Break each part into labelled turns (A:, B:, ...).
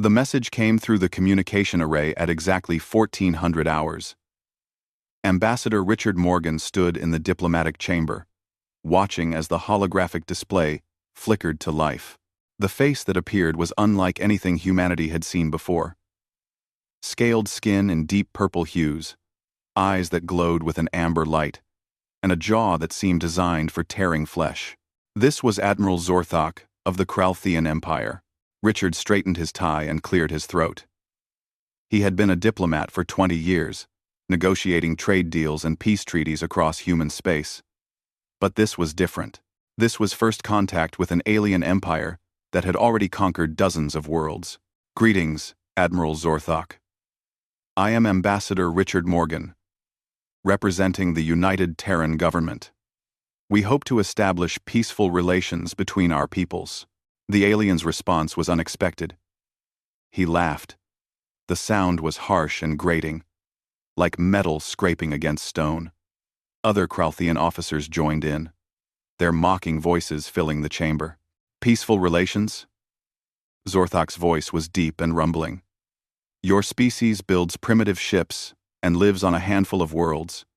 A: The message came through the communication array at exactly 1400 hours. Ambassador Richard Morgan stood in the diplomatic chamber, watching as the holographic display flickered to life. The face that appeared was unlike anything humanity had seen before. Scaled skin in deep purple hues, eyes that glowed with an amber light, and a jaw that seemed designed for tearing flesh. This was Admiral Zorthok of the Kralthian Empire. Richard straightened his tie and cleared his throat. He had been a diplomat for 20 years, negotiating trade deals and peace treaties across human space. But this was different. This was first contact with an alien empire that had already conquered dozens of worlds. Greetings, Admiral Zorthok. I am Ambassador Richard Morgan, representing the United Terran government. We hope to establish peaceful relations between our peoples. The alien's response was unexpected. He laughed. The sound was harsh and grating, like metal scraping against stone. Other Kralthian officers joined in, their mocking voices filling the chamber. Peaceful relations? Zorthok's voice was deep and rumbling. Your species builds primitive ships and lives on a handful of worlds.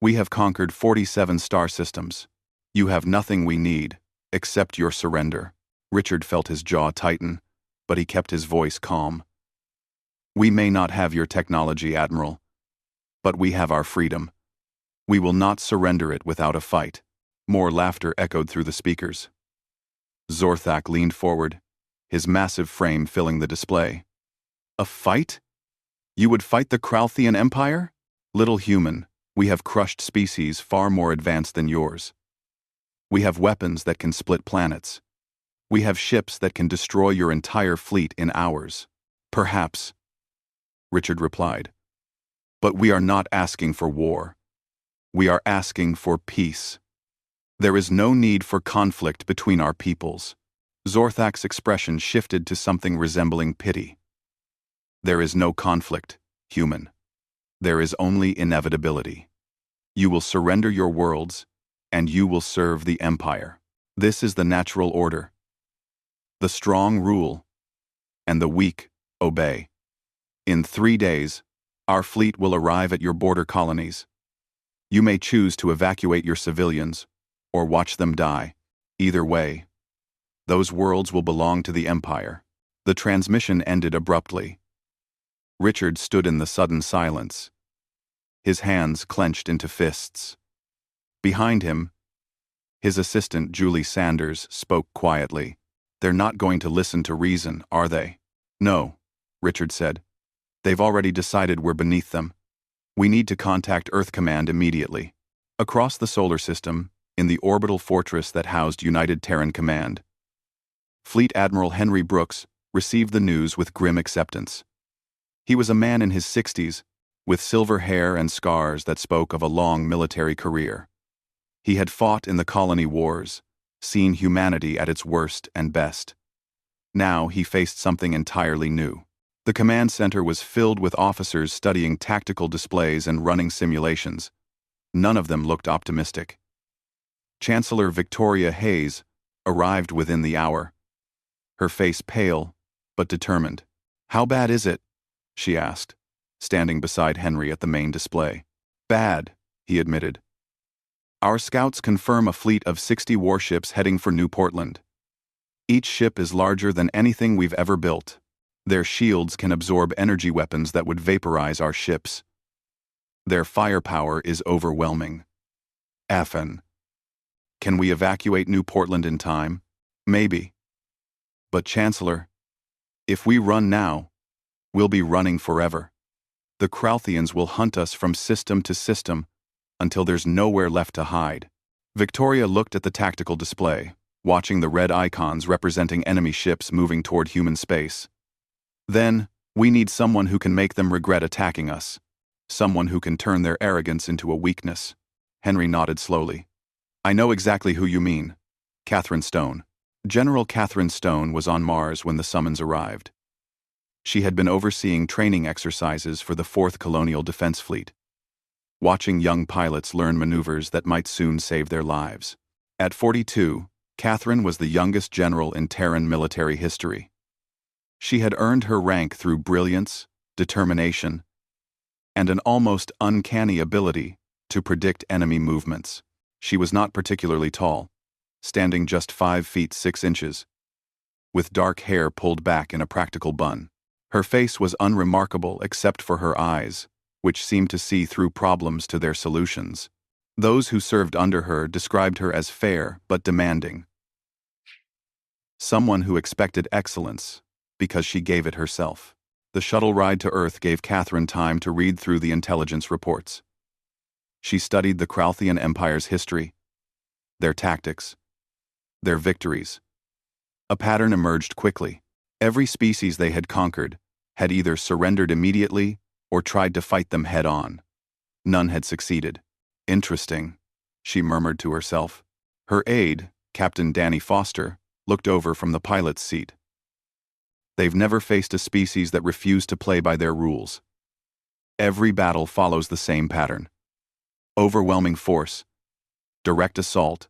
A: We have conquered 47 star systems. You have nothing we need, except your surrender. Richard felt his jaw tighten, but he kept his voice calm. We may not have your technology, Admiral, but we have our freedom. We will not surrender it without a fight. More laughter echoed through the speakers. Zorthok leaned forward, his massive frame filling the display. A fight? You would fight the Kralthian Empire? Little human, we have crushed species far more advanced than yours. We have weapons that can split planets. We have ships that can destroy your entire fleet in hours. Perhaps, Richard replied. But we are not asking for war. We are asking for peace. There is no need for conflict between our peoples. Zorthok's expression shifted to something resembling pity. There is no conflict, human. There is only inevitability. You will surrender your worlds, and you will serve the Empire. This is the natural order. The strong rule, and the weak obey. In 3 days, our fleet will arrive at your border colonies. You may choose to evacuate your civilians, or watch them die. Either way, those worlds will belong to the Empire. The transmission ended abruptly. Richard stood in the sudden silence, his hands clenched into fists. Behind him, his assistant Julie Sanders spoke quietly. They're not going to listen to reason, are they? No, Richard said. They've already decided we're beneath them. We need to contact Earth Command immediately. Across the solar system, in the orbital fortress that housed United Terran Command, Fleet Admiral Henry Brooks received the news with grim acceptance. He was a man in his 60s, with silver hair and scars that spoke of a long military career. He had fought in the colony wars, seen humanity at its worst and best. Now he faced something entirely new. The command center was filled with officers studying tactical displays and running simulations. None of them looked optimistic. Chancellor Victoria Hayes arrived within the hour, her face pale but determined. How bad is it? She asked, standing beside Henry at the main display. Bad, he admitted. Our scouts confirm a fleet of 60 warships heading for New Portland. Each ship is larger than anything we've ever built. Their shields can absorb energy weapons that would vaporize our ships. Their firepower is overwhelming. Effin. Can we evacuate New Portland in time? Maybe. But Chancellor, if we run now, we'll be running forever. The Kralthians will hunt us from system to system until there's nowhere left to hide. Victoria looked at the tactical display, watching the red icons representing enemy ships moving toward human space. Then, we need someone who can make them regret attacking us. Someone who can turn their arrogance into a weakness. Henry nodded slowly. I know exactly who you mean. Catherine Stone. General Catherine Stone was on Mars when the summons arrived. She had been overseeing training exercises for the 4th Colonial Defense Fleet, watching young pilots learn maneuvers that might soon save their lives. At 42, Catherine was the youngest general in Terran military history. She had earned her rank through brilliance, determination, and an almost uncanny ability to predict enemy movements. She was not particularly tall, standing just 5 feet 6 inches, with dark hair pulled back in a practical bun. Her face was unremarkable except for her eyes, which seemed to see through problems to their solutions. Those who served under her described her as fair but demanding. Someone who expected excellence because she gave it herself. The shuttle ride to Earth gave Catherine time to read through the intelligence reports. She studied the Kralthian Empire's history, their tactics, their victories. A pattern emerged quickly. Every species they had conquered had either surrendered immediately or tried to fight them head-on. None had succeeded. Interesting, she murmured to herself. Her aide, Captain Danny Foster, looked over from the pilot's seat. They've never faced a species that refused to play by their rules. Every battle follows the same pattern. Overwhelming force, direct assault,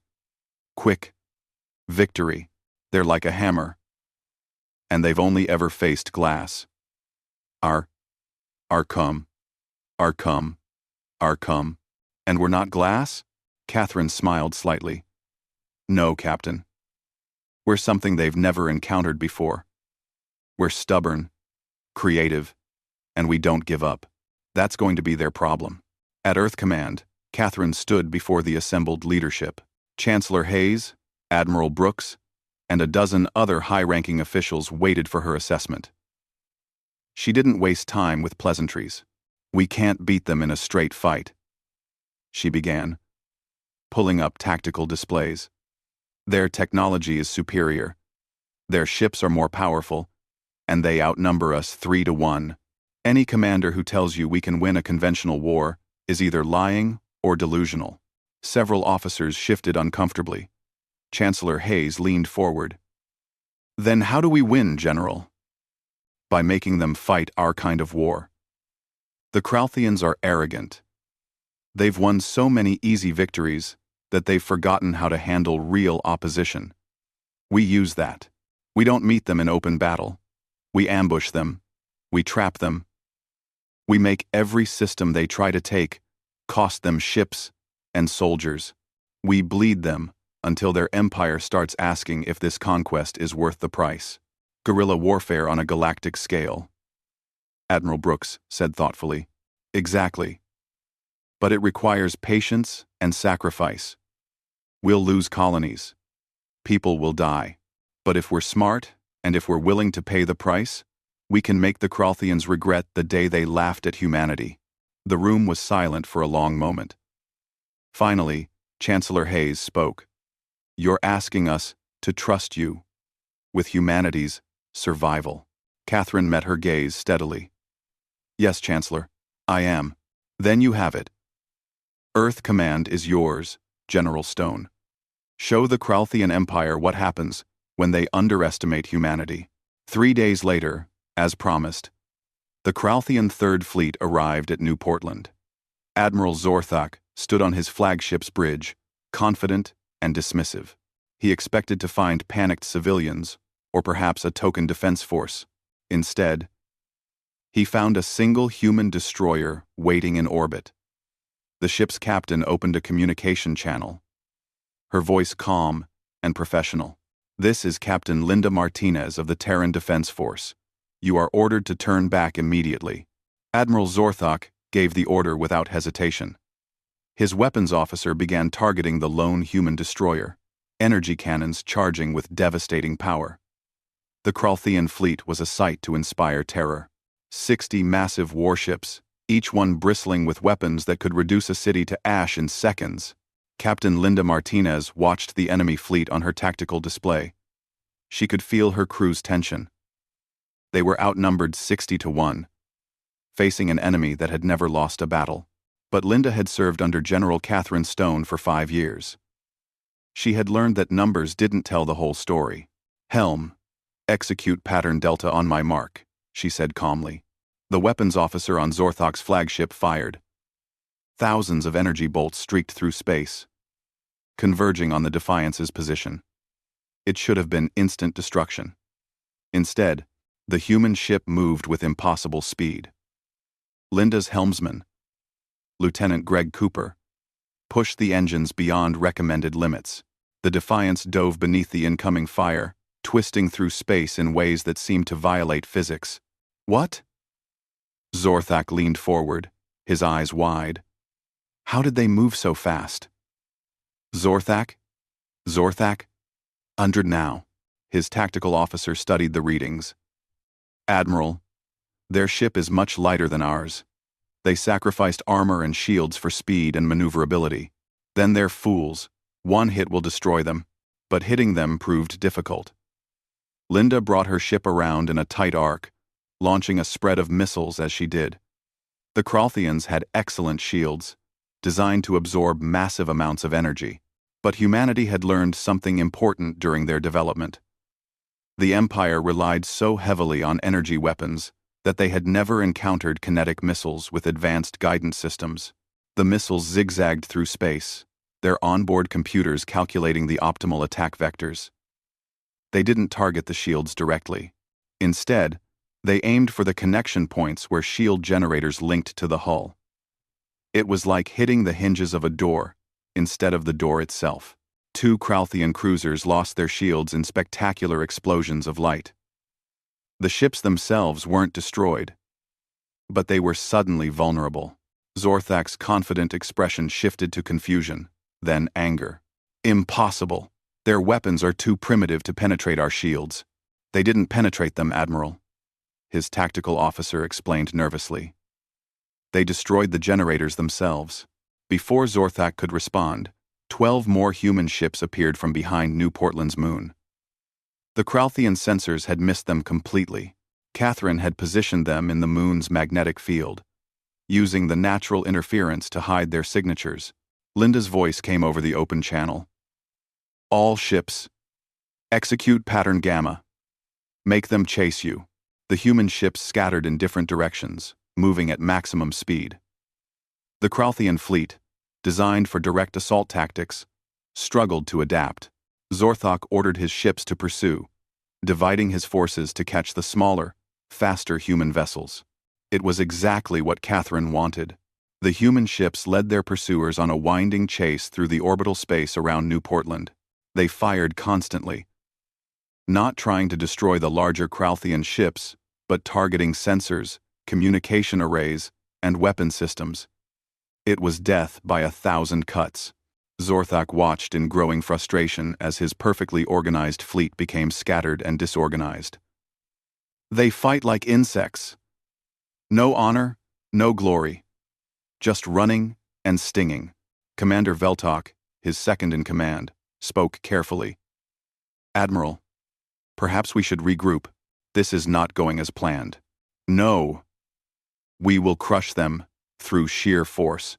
A: quick victory. They're like a hammer. And they've only ever faced glass. Our come. And we're not glass? Catherine smiled slightly. No, Captain. We're something they've never encountered before. We're stubborn, creative, and we don't give up. That's going to be their problem. At Earth Command, Catherine stood before the assembled leadership. Chancellor Hayes, Admiral Brooks, and a dozen other high-ranking officials waited for her assessment. She didn't waste time with pleasantries. We can't beat them in a straight fight, she began, pulling up tactical displays. Their technology is superior. Their ships are more powerful, and they outnumber us 3-1. Any commander who tells you we can win a conventional war is either lying or delusional. Several officers shifted uncomfortably. Chancellor Hayes leaned forward. Then how do we win, General? By making them fight our kind of war. The Kralthians are arrogant. They've won so many easy victories that they've forgotten how to handle real opposition. We use that. We don't meet them in open battle. We ambush them. We trap them. We make every system they try to take cost them ships and soldiers. We bleed them until their empire starts asking if this conquest is worth the price. Guerrilla warfare on a galactic scale. Admiral Brooks said thoughtfully. Exactly. But it requires patience and sacrifice. We'll lose colonies. People will die. But if we're smart, and if we're willing to pay the price, we can make the Kralthians regret the day they laughed at humanity. The room was silent for a long moment. Finally, Chancellor Hayes spoke. You're asking us to trust you with humanity's survival. Catherine met her gaze steadily. Yes, Chancellor, I am. Then you have it. Earth Command is yours, General Stone. Show the Kralthian Empire what happens when they underestimate humanity. 3 days later, as promised, the Kralthian Third Fleet arrived at New Portland. Admiral Zorthak stood on his flagship's bridge, confident and dismissive. He expected to find panicked civilians, or perhaps a token defense force. Instead, he found a single human destroyer waiting in orbit. The ship's captain opened a communication channel, her voice calm and professional. This is Captain Linda Martinez of the Terran Defense Force. You are ordered to turn back immediately. Admiral Zorthak gave the order without hesitation. His weapons officer began targeting the lone human destroyer, energy cannons charging with devastating power. The Kralthian fleet was a sight to inspire terror. 60 massive warships, each one bristling with weapons that could reduce a city to ash in seconds. Captain Linda Martinez watched the enemy fleet on her tactical display. She could feel her crew's tension. They were outnumbered 60-1, facing an enemy that had never lost a battle. But Linda had served under General Catherine Stone for 5 years. She had learned that numbers didn't tell the whole story. Helm, execute pattern Delta on my mark, she said calmly. The weapons officer on Zorthak's flagship fired. Thousands of energy bolts streaked through space, converging on the Defiance's position. It should have been instant destruction. Instead, The human ship moved with impossible speed. Linda's helmsman, Lieutenant Greg Cooper, pushed the engines beyond recommended limits. The Defiance dove beneath the incoming fire, twisting through space in ways that seemed to violate physics. What? Zorthak leaned forward, his eyes wide. How did they move so fast? Zorthak? Zorthak? 100 now. His tactical officer studied the readings. Admiral, their ship is much lighter than ours. They sacrificed armor and shields for speed and maneuverability. Then they're fools. One hit will destroy them, but hitting them proved difficult. Linda brought her ship around in a tight arc, launching a spread of missiles as she did. The Kralthians had excellent shields, designed to absorb massive amounts of energy, but humanity had learned something important during their development. The Empire relied so heavily on energy weapons that they had never encountered kinetic missiles with advanced guidance systems. The missiles zigzagged through space, their onboard computers calculating the optimal attack vectors. They didn't target the shields directly. Instead, they aimed for the connection points where shield generators linked to the hull. It was like hitting the hinges of a door instead of the door itself. 2 Kralthian cruisers lost their shields in spectacular explosions of light. The ships themselves weren't destroyed, but they were suddenly vulnerable. Zorthak's confident expression shifted to confusion, then anger. Impossible! Their weapons are too primitive to penetrate our shields. They didn't penetrate them, Admiral, his tactical officer explained nervously. They destroyed the generators themselves. Before Zorthak could respond, 12 more human ships appeared from behind New Portland's moon. The Kralthian sensors had missed them completely. Catherine had positioned them in the moon's magnetic field, using the natural interference to hide their signatures. Linda's voice came over the open channel. All ships, execute pattern Gamma. Make them chase you. The human ships scattered in different directions, moving at maximum speed. The Kralthian fleet, designed for direct assault tactics, struggled to adapt. Zorthak ordered his ships to pursue, dividing his forces to catch the smaller, faster human vessels. It was exactly what Catherine wanted. The human ships led their pursuers on a winding chase through the orbital space around New Portland. They fired constantly, not trying to destroy the larger Kralthian ships, but targeting sensors, communication arrays, and weapon systems. It was death by 1,000 cuts. Zorthak watched in growing frustration as his perfectly organized fleet became scattered and disorganized. They fight like insects. No honor, no glory. Just running and stinging. Commander Veltok, his second-in-command, spoke carefully. Admiral, perhaps we should regroup. This is not going as planned. No. We will crush them through sheer force.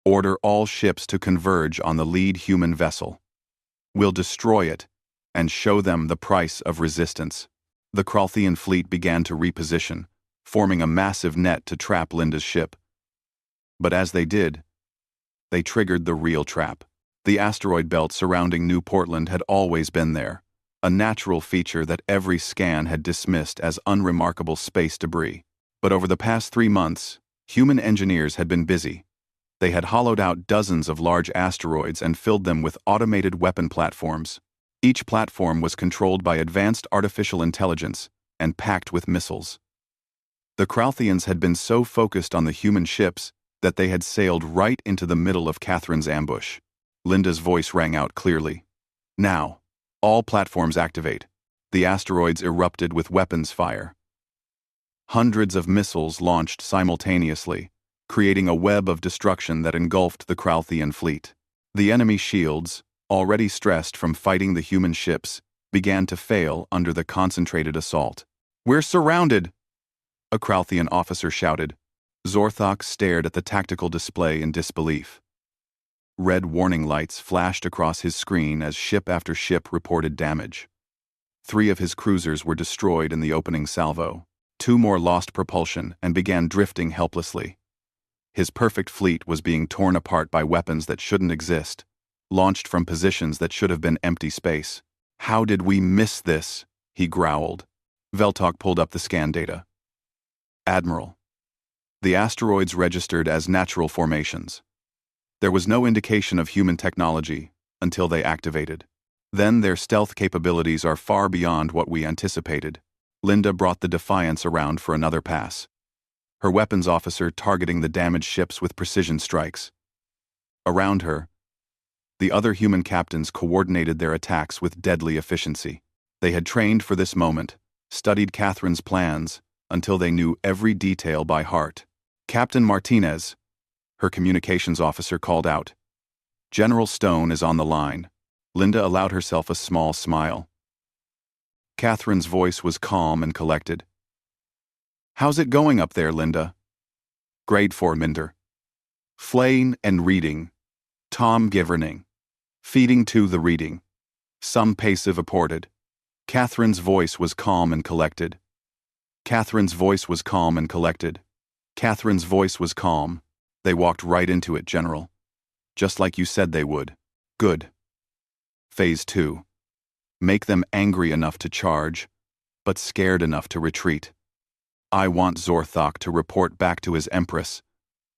A: Order all ships to converge on the lead human vessel. We'll destroy it and show them the price of resistance. The Kralthian fleet began to reposition, forming a massive net to trap Linda's ship. But as they did, they triggered the real trap. The asteroid belt surrounding New Portland had always been there, a natural feature that every scan had dismissed as unremarkable space debris. But over the past 3 months, human engineers had been busy. They had hollowed out dozens of large asteroids and filled them with automated weapon platforms. Each platform was controlled by advanced artificial intelligence and packed with missiles. The Kralthians had been so focused on the human ships that they had sailed right into the middle of Catherine's ambush. Linda's voice rang out clearly. Now, all platforms activate. The asteroids erupted with weapons fire. Hundreds of missiles launched simultaneously, creating a web of destruction that engulfed the Kralthian fleet. The enemy shields, already stressed from fighting the human ships, began to fail under the concentrated assault. We're surrounded! A Kralthian officer shouted. Zorthak stared at the tactical display in disbelief. Red warning lights flashed across his screen as ship after ship reported damage. 3 of his cruisers were destroyed in the opening salvo. 2 more lost propulsion and began drifting helplessly. His perfect fleet was being torn apart by weapons that shouldn't exist, launched from positions that should have been empty space. How did we miss this? He growled. Veltok pulled up the scan data. Admiral. The asteroids registered as natural formations. There was no indication of human technology until they activated. Then their stealth capabilities are far beyond what we anticipated. Linda brought the Defiance around for another pass, her weapons officer targeting the damaged ships with precision strikes. Around her, the other human captains coordinated their attacks with deadly efficiency. They had trained for this moment, studied Catherine's plans, until they knew every detail by heart. Captain Martinez, her communications officer called out. General Stone is on the line. Linda allowed herself a small smile. Catherine's voice was calm and collected. How's it going up there, Linda? Grade 4, Minder. Flaying and reading. Tom Giverning. Feeding to the reading. Some passive reported. Catherine's voice was calm and collected. Catherine's voice was calm and collected. Catherine's voice was calm. They walked right into it, General. Just like you said they would. Good. Phase 2. Make them angry enough to charge, but scared enough to retreat. I want Zorthok to report back to his Empress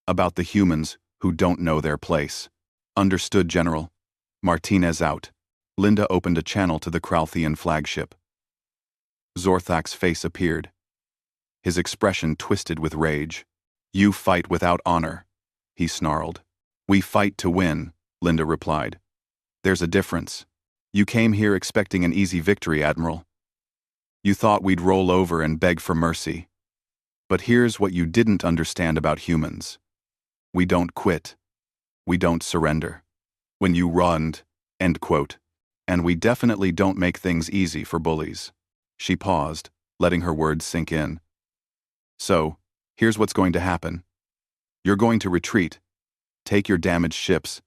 A: about the humans who don't know their place. Understood, General. Martinez out. Linda opened a channel to the Kralthian flagship. Zorthok's face appeared. His expression twisted with rage. You fight without honor, he snarled. We fight to win, Linda replied. There's a difference. You came here expecting an easy victory, Admiral. You thought we'd roll over and beg for mercy. But here's what you didn't understand about humans. We don't quit. We don't surrender. When you run, end quote. And we definitely don't make things easy for bullies. She paused, letting her words sink in. So, here's what's going to happen. You're going to retreat, take your damaged ships,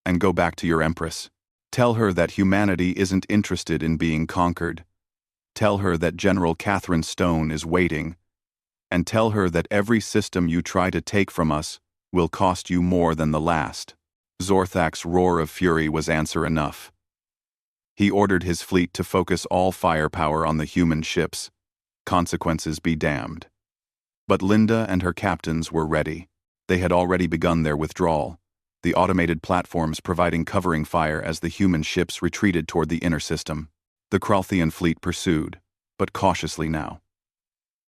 A: and go back to your Empress. Tell her that humanity isn't interested in being conquered. Tell her that General Catherine Stone is waiting. And tell her that every system you try to take from us will cost you more than the last. Zorthak's roar of fury was answer enough. He ordered his fleet to focus all firepower on the human ships. Consequences be damned. But Linda and her captains were ready. They had already begun their withdrawal, the automated platforms providing covering fire as the human ships retreated toward the inner system. The Kralthian fleet pursued, but cautiously now.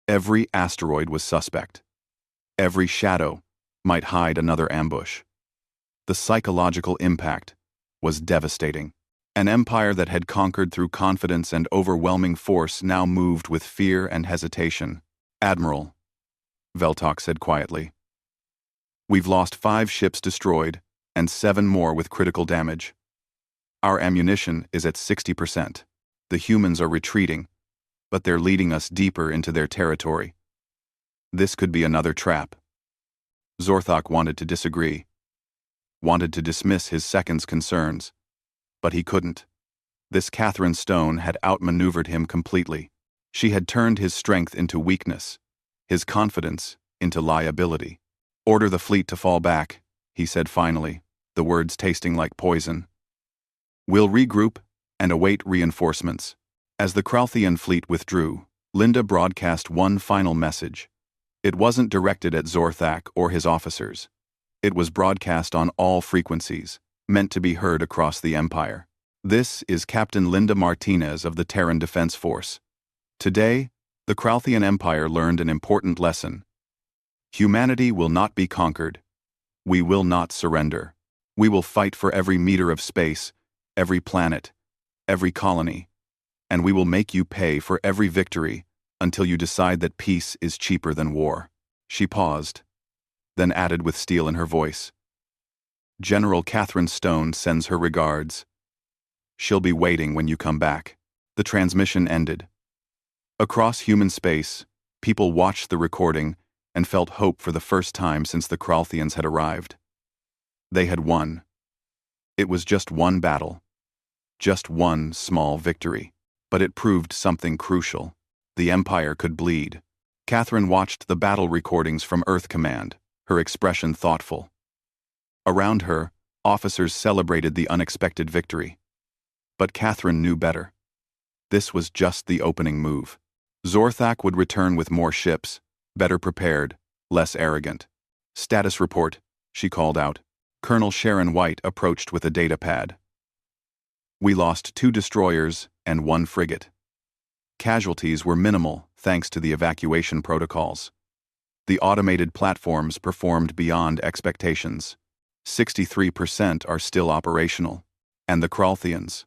A: Every asteroid was suspect. Every shadow might hide another ambush. The psychological impact was devastating. An empire that had conquered through confidence and overwhelming force now moved with fear and hesitation. Admiral, Veltok said quietly. We've lost 5 ships destroyed, and 7 more with critical damage. Our ammunition is at 60%. The humans are retreating, but they're leading us deeper into their territory. This could be another trap. Zorthok wanted to disagree, wanted to dismiss his second's concerns, but he couldn't. This Catherine Stone had outmaneuvered him completely. She had turned his strength into weakness, his confidence into liability. Order the fleet to fall back, he said finally, the words tasting like poison. We'll regroup and await reinforcements. As the Kralthian fleet withdrew, Linda broadcast one final message. It wasn't directed at Zorthak or his officers. It was broadcast on all frequencies, meant to be heard across the Empire. This is Captain Linda Martinez of the Terran Defense Force. Today, the Kralthian Empire learned an important lesson. Humanity will not be conquered. We will not surrender. We will fight for every meter of space, every planet, every colony, and we will make you pay for every victory until you decide that peace is cheaper than war. She paused, then added with steel in her voice. General Catherine Stone sends her regards. She'll be waiting when you come back. The transmission ended. Across human space, people watched the recording and felt hope for the first time since the Kralthians had arrived. They had won. It was just one battle. Just one small victory. But it proved something crucial. The Empire could bleed. Catherine watched the battle recordings from Earth Command, her expression thoughtful. Around her, officers celebrated the unexpected victory. But Catherine knew better. This was just the opening move. Zorthak would return with more ships, better prepared, less arrogant. Status report, she called out. Colonel Sharon White approached with a data pad. We lost 2 destroyers and 1 frigate. Casualties were minimal thanks to the evacuation protocols. The automated platforms performed beyond expectations. 63% are still operational. And the Kralthians.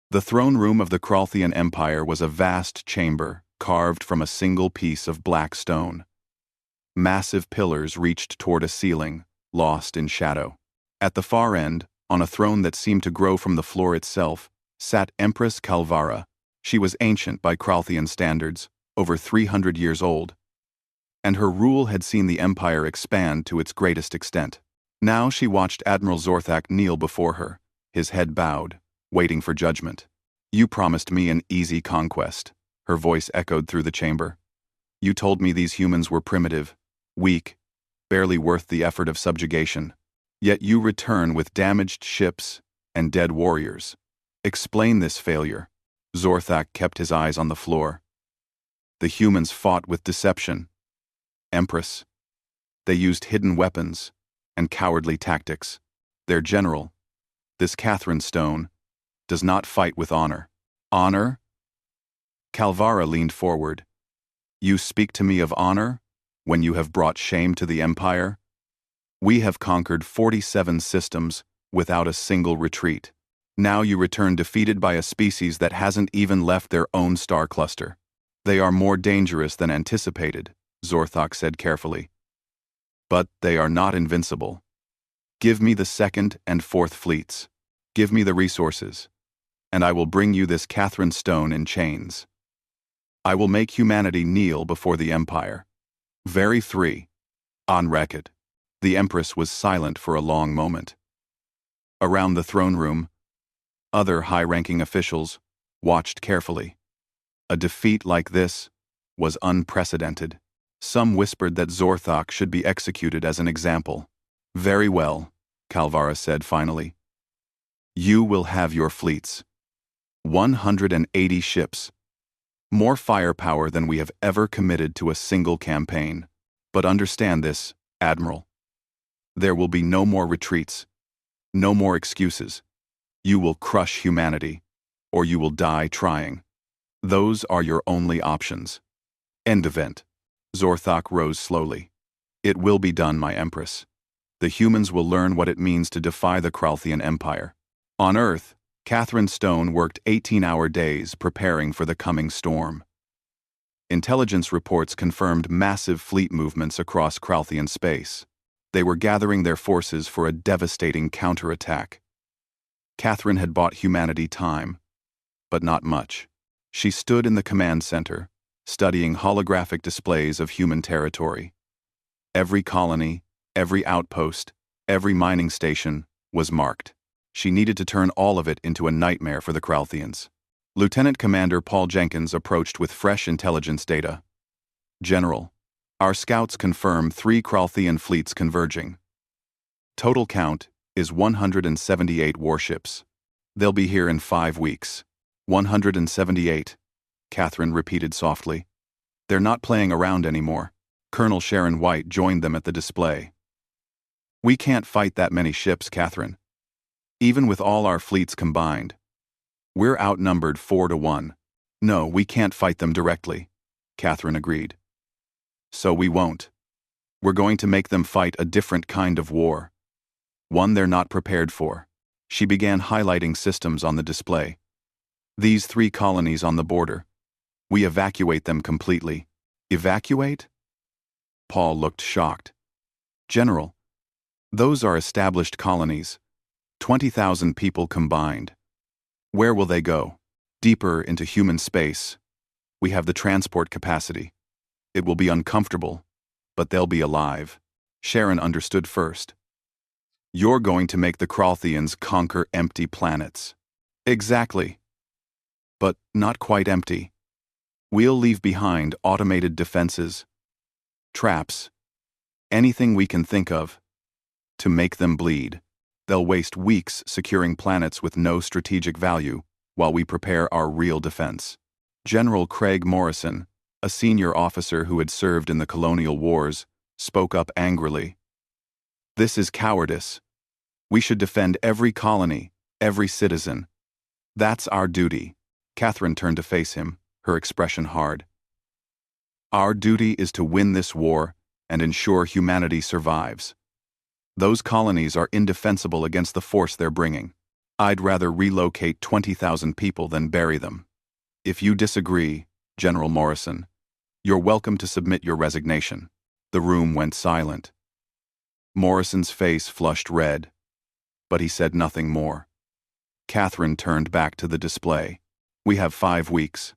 A: The throne room of the Kralthian Empire was a vast chamber carved from a single piece of black stone. Massive pillars reached toward a ceiling, lost in shadow. At the far end, on a throne that seemed to grow from the floor itself, sat Empress Kalvara. She was ancient by Kralthian standards, over 300 years old. And her rule had seen the empire expand to its greatest extent. Now she watched Admiral Zorthak kneel before her, his head bowed, waiting for judgment. You promised me an easy conquest, her voice echoed through the chamber. You told me these humans were primitive, weak, barely worth the effort of subjugation. Yet you return with damaged ships and dead warriors. Explain this failure. Zorthak kept his eyes on the floor. The humans fought with deception. Empress. They used hidden weapons and cowardly tactics. Their general, this Catherine Stone, does not fight with honor. Honor? Kalvara leaned forward. You speak to me of honor when you have brought shame to the Empire? We have conquered 47 systems without a single retreat. Now you return defeated by a species that hasn't even left their own star cluster. They are more dangerous than anticipated, Zorthak said carefully. But they are not invincible. Give me the 2nd and 4th fleets. Give me the resources. And I will bring you this Catherine Stone in chains. I will make humanity kneel before the Empire. Very 3. On record. The Empress was silent for a long moment. Around the throne room, other high-ranking officials watched carefully. A defeat like this was unprecedented. Some whispered that Zorthak should be executed as an example. Very well, Kalvara said finally. You will have your fleets. 180 ships. More firepower than we have ever committed to a single campaign. But understand this, Admiral. There will be no more retreats. No more excuses. You will crush humanity, or you will die trying. Those are your only options. End event. Zorthak rose slowly. It will be done, my Empress. The humans will learn what it means to defy the Kralthian Empire. On Earth, Catherine Stone worked 18-hour days preparing for the coming storm. Intelligence reports confirmed massive fleet movements across Kralthian space. They were gathering their forces for a devastating counterattack. Catherine had bought humanity time, but not much. She stood in the command center, studying holographic displays of human territory. Every colony, every outpost, every mining station was marked. She needed to turn all of it into a nightmare for the Kralthians. Lieutenant Commander Paul Jenkins approached with fresh intelligence data. General, our scouts confirm 3 Kralthian fleets converging. Total count is 178 warships. They'll be here in 5 weeks. 178, Catherine repeated softly. They're not playing around anymore. Colonel Sharon White joined them at the display. We can't fight that many ships, Catherine. Even with all our fleets combined. We're outnumbered 4-1. No, we can't fight them directly, Catherine agreed. So we won't. We're going to make them fight a different kind of war. One they're not prepared for. She began highlighting systems on the display. These 3 colonies on the border. We evacuate them completely. Evacuate? Paul looked shocked. General, those are established colonies. 20,000 people combined. Where will they go? Deeper into human space. We have the transport capacity. It will be uncomfortable, but they'll be alive. Sharon understood first. You're going to make the Kralthians conquer empty planets. Exactly. But not quite empty. We'll leave behind automated defenses, traps, anything we can think of, to make them bleed. They'll waste weeks securing planets with no strategic value while we prepare our real defense. General Craig Morrison, a senior officer who had served in the colonial wars, spoke up angrily. This is cowardice. We should defend every colony, every citizen. That's our duty. Catherine turned to face him, her expression hard. Our duty is to win this war and ensure humanity survives. Those colonies are indefensible against the force they're bringing. I'd rather relocate 20,000 people than bury them. If you disagree, General Morrison, you're welcome to submit your resignation. The room went silent. Morrison's face flushed red, but he said nothing more. Catherine turned back to the display. We have 5 weeks.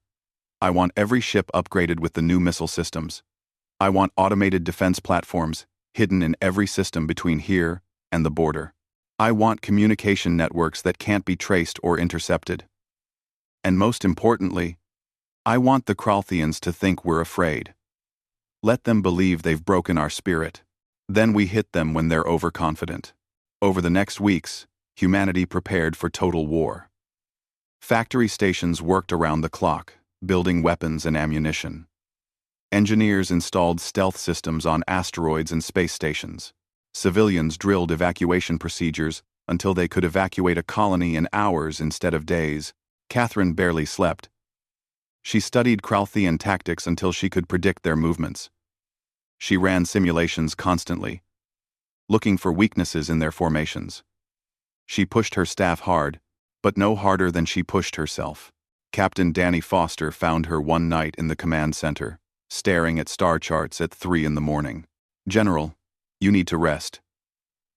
A: I want every ship upgraded with the new missile systems. I want automated defense platforms hidden in every system between here and the border. I want communication networks that can't be traced or intercepted. And most importantly, I want the Kralthians to think we're afraid. Let them believe they've broken our spirit. Then we hit them when they're overconfident. Over the next weeks, humanity prepared for total war. Factory stations worked around the clock, building weapons and ammunition. Engineers installed stealth systems on asteroids and space stations. Civilians drilled evacuation procedures until they could evacuate a colony in hours instead of days. Catherine barely slept. She studied Kralthian tactics until she could predict their movements. She ran simulations constantly, looking for weaknesses in their formations. She pushed her staff hard, but no harder than she pushed herself. Captain Danny Foster found her one night in the command center, staring at star charts at 3 in the morning. General, you need to rest.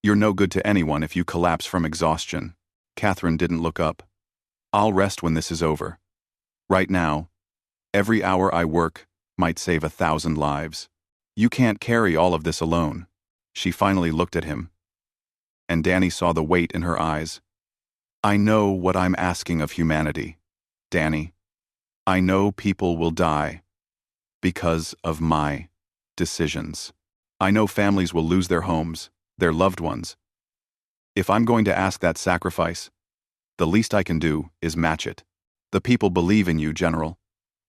A: You're no good to anyone if you collapse from exhaustion. Catherine didn't look up. I'll rest when this is over. Right now, every hour I work might save 1,000 lives. You can't carry all of this alone. She finally looked at him, and Danny saw the weight in her eyes. I know what I'm asking of humanity, Danny. I know people will die because of my decisions. I know families will lose their homes, their loved ones. If I'm going to ask that sacrifice, the least I can do is match it. The people believe in you, General.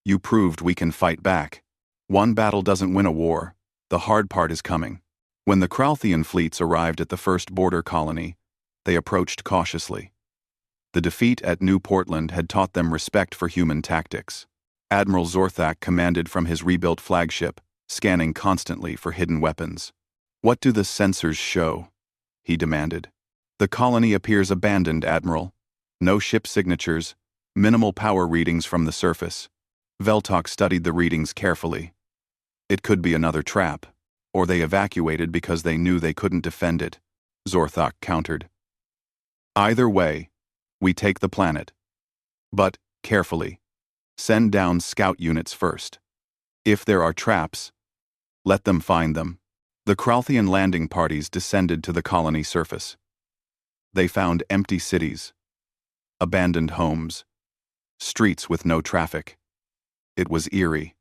A: You proved we can fight back. One battle doesn't win a war. The hard part is coming. When the Kralthian fleets arrived at the first border colony, they approached cautiously. The defeat at New Portland had taught them respect for human tactics. Admiral Zorthak commanded from his rebuilt flagship, scanning constantly for hidden weapons. What do the sensors show? He demanded. The colony appears abandoned, Admiral. No ship signatures, minimal power readings from the surface. Veltok studied the readings carefully. It could be another trap, or they evacuated because they knew they couldn't defend it, Zorthak countered. Either way, we take the planet. But, carefully, send down scout units first. If there are traps, let them find them. The Kralthian landing parties descended to the colony surface. They found empty cities, abandoned homes, streets with no traffic. It was eerie.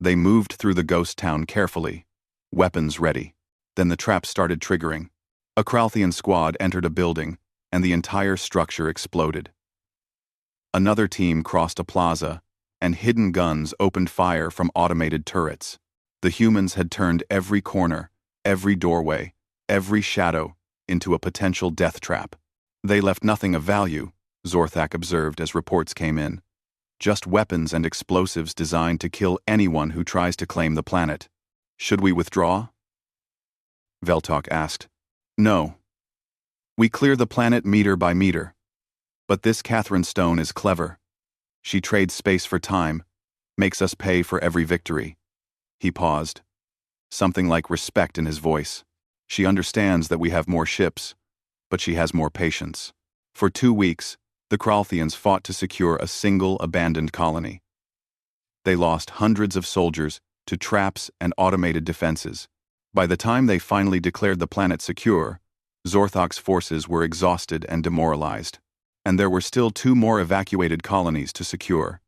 A: They moved through the ghost town carefully, weapons ready. Then the traps started triggering. A Kralthian squad entered a building, and the entire structure exploded. Another team crossed a plaza, and hidden guns opened fire from automated turrets. The humans had turned every corner, every doorway, every shadow into a potential death trap. They left nothing of value, Zorthak observed as reports came in. Just weapons and explosives designed to kill anyone who tries to claim the planet. Should we withdraw? Veltok asked. No. We clear the planet meter by meter. But this Catherine Stone is clever. She trades space for time, makes us pay for every victory. He paused, something like respect in his voice. She understands that we have more ships, but she has more patience. For 2 weeks, the Kralthians fought to secure a single abandoned colony. They lost hundreds of soldiers to traps and automated defenses. By the time they finally declared the planet secure, Zorthok's forces were exhausted and demoralized. And there were still 2 more evacuated colonies to secure,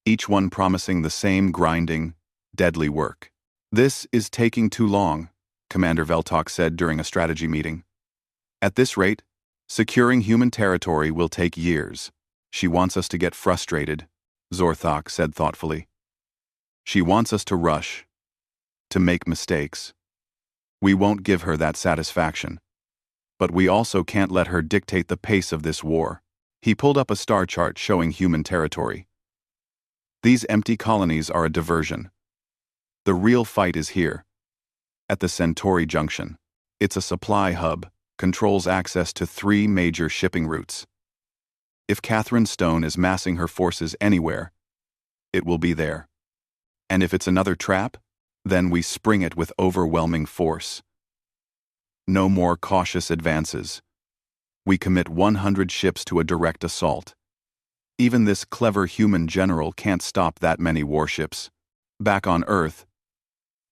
A: each one promising the same grinding, deadly work. This is taking too long, Commander Veltok said during a strategy meeting. At this rate, securing human territory will take years. She wants us to get frustrated, Zorthok said thoughtfully. She wants us to rush, to make mistakes. We won't give her that satisfaction. But we also can't let her dictate the pace of this war. He pulled up a star chart showing human territory. These empty colonies are a diversion. The real fight is here, at the Centauri Junction. It's a supply hub, controls access to 3 major shipping routes. If Catherine Stone is massing her forces anywhere, it will be there. And if it's another trap, then we spring it with overwhelming force. No more cautious advances. We commit 100 ships to a direct assault. Even this clever human general can't stop that many warships. Back on Earth,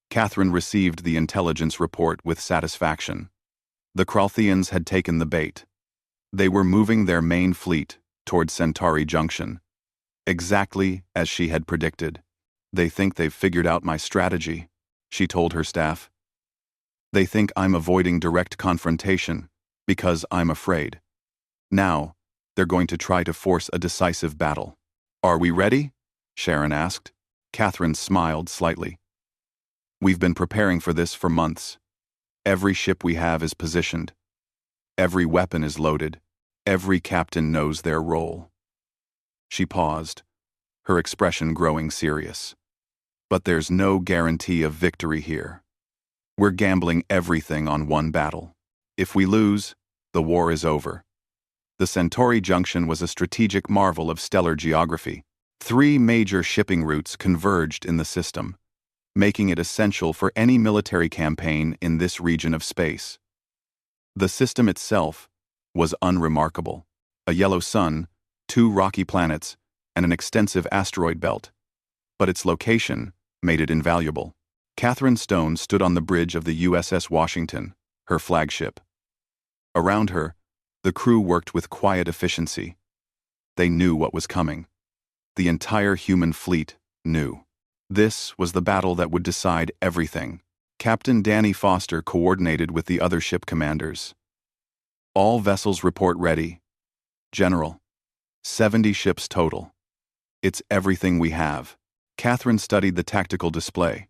A: Catherine received the intelligence report with satisfaction. The Kralthians had taken the bait. They were moving their main fleet toward Centauri Junction, exactly as she had predicted. They think they've figured out my strategy, she told her staff. They think I'm avoiding direct confrontation because I'm afraid. Now, they're going to try to force a decisive battle. Are we ready? Sharon asked. Catherine smiled slightly. We've been preparing for this for months. Every ship we have is positioned. Every weapon is loaded. Every captain knows their role. She paused, her expression growing serious. But there's no guarantee of victory here. We're gambling everything on one battle. If we lose, the war is over. The Centauri Junction was a strategic marvel of stellar geography. 3 major shipping routes converged in the system, making it essential for any military campaign in this region of space. The system itself was unremarkable. A yellow sun, 2 rocky planets, and an extensive asteroid belt. But its location made it invaluable. Catherine Stone stood on the bridge of the USS Washington, her flagship. Around her, the crew worked with quiet efficiency. They knew what was coming. The entire human fleet knew. This was the battle that would decide everything. Captain Danny Foster coordinated with the other ship commanders. All vessels report ready. General. 70 ships total. It's everything we have. Catherine studied the tactical display.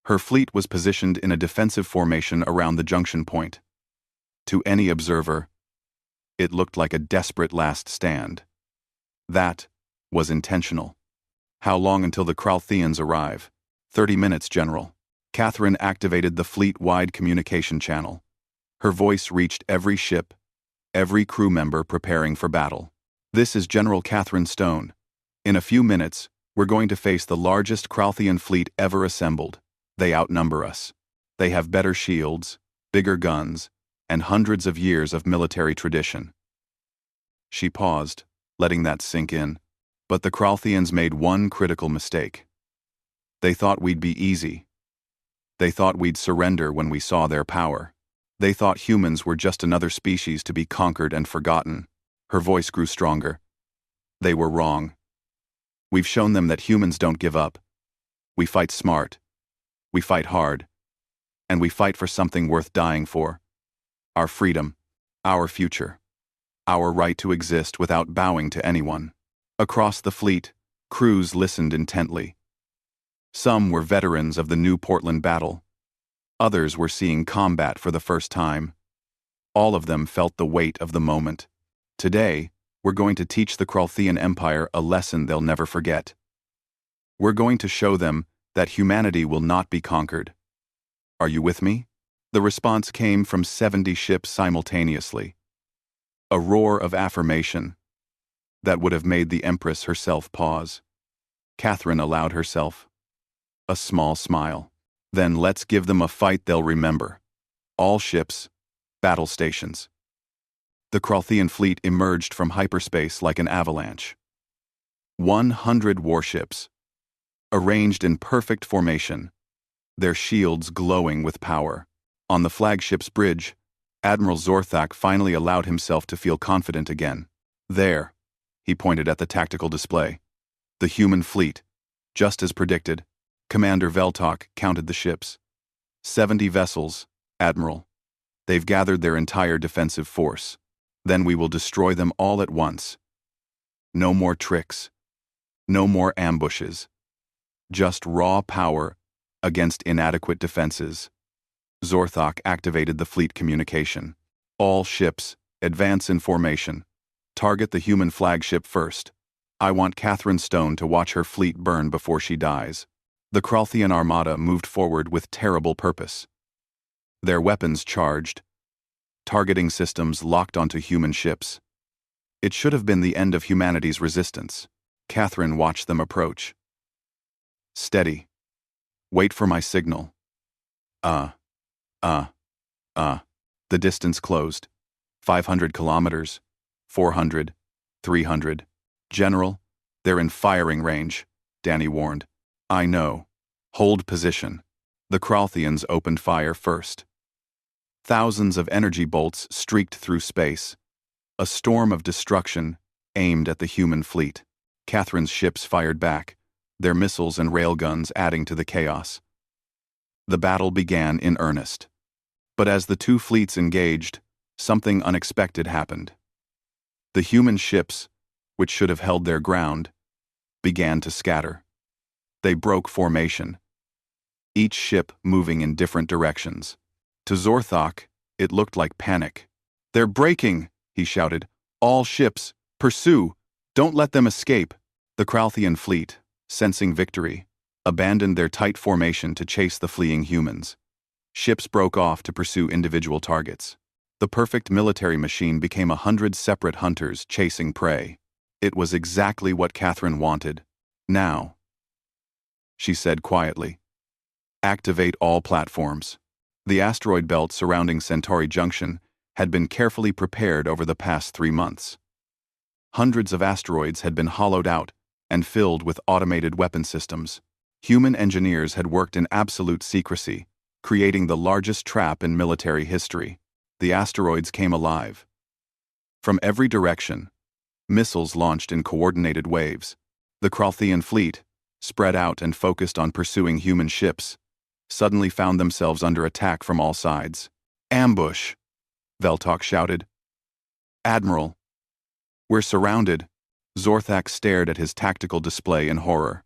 A: Her fleet was positioned in a defensive formation around the junction point. To any observer, it looked like a desperate last stand. That was intentional. How long until the Kralthians arrive? 30 minutes, General. Catherine activated the fleet-wide communication channel. Her voice reached every ship, every crew member preparing for battle. This is General Catherine Stone. In a few minutes, we're going to face the largest Kralthian fleet ever assembled. They outnumber us. They have better shields, bigger guns, and hundreds of years of military tradition. She paused, letting that sink in. But the Kralthians made one critical mistake. They thought we'd be easy. They thought we'd surrender when we saw their power. They thought humans were just another species to be conquered and forgotten. Her voice grew stronger. They were wrong. We've shown them that humans don't give up. We fight smart. We fight hard. And we fight for something worth dying for. Our freedom. Our future. Our right to exist without bowing to anyone. Across the fleet, crews listened intently. Some were veterans of the New Portland battle. Others were seeing combat for the first time. All of them felt the weight of the moment. Today, we're going to teach the Kralthian Empire a lesson they'll never forget. We're going to show them that humanity will not be conquered. Are you with me? The response came from 70 ships simultaneously. A roar of affirmation that would have made the Empress herself pause. Catherine allowed herself a small smile. Then let's give them a fight they'll remember. All ships, battle stations. The Kralthian fleet emerged from hyperspace like an avalanche. 100 warships, arranged in perfect formation, their shields glowing with power. On the flagship's bridge, Admiral Zorthak finally allowed himself to feel confident again. There, he pointed at the tactical display. The human fleet, just as predicted. Commander Veltok counted the ships. 70 vessels, Admiral. They've gathered their entire defensive force. Then we will destroy them all at once. No more tricks. No more ambushes. Just raw power against inadequate defenses. Zorthok activated the fleet communication. All ships, advance in formation. Target the human flagship first. I want Catherine Stone to watch her fleet burn before she dies. The Kralthian armada moved forward with terrible purpose. Their weapons charged. Targeting systems locked onto human ships. It should have been the end of humanity's resistance. Catherine watched them approach. Steady. Wait for my signal. The distance closed. 500 kilometers. 400. 300. General, they're in firing range, Danny warned. I know. Hold position. The Kralthians opened fire first. Thousands of energy bolts streaked through space. A storm of destruction aimed at the human fleet. Catherine's ships fired back, their missiles and railguns adding to the chaos. The battle began in earnest. But as the two fleets engaged, something unexpected happened. The human ships, which should have held their ground, began to scatter. They broke formation, each ship moving in different directions. To Zorthok, it looked like panic. They're breaking, he shouted. All ships, pursue! Don't let them escape! The Kralthian fleet, sensing victory, abandoned their tight formation to chase the fleeing humans. Ships broke off to pursue individual targets. The perfect military machine became 100 separate hunters chasing prey. It was exactly what Catherine wanted. Now, she said quietly, activate all platforms. The asteroid belt surrounding Centauri Junction had been carefully prepared over the past 3 months. Hundreds of asteroids had been hollowed out and filled with automated weapon systems. Human engineers had worked in absolute secrecy, creating the largest trap in military history. The asteroids came alive. From every direction, missiles launched in coordinated waves. The Kralthian fleet, spread out and focused on pursuing human ships, suddenly found themselves under attack from all sides. Ambush! Veltok shouted. Admiral! We're surrounded. Zorthak stared at his tactical display in horror.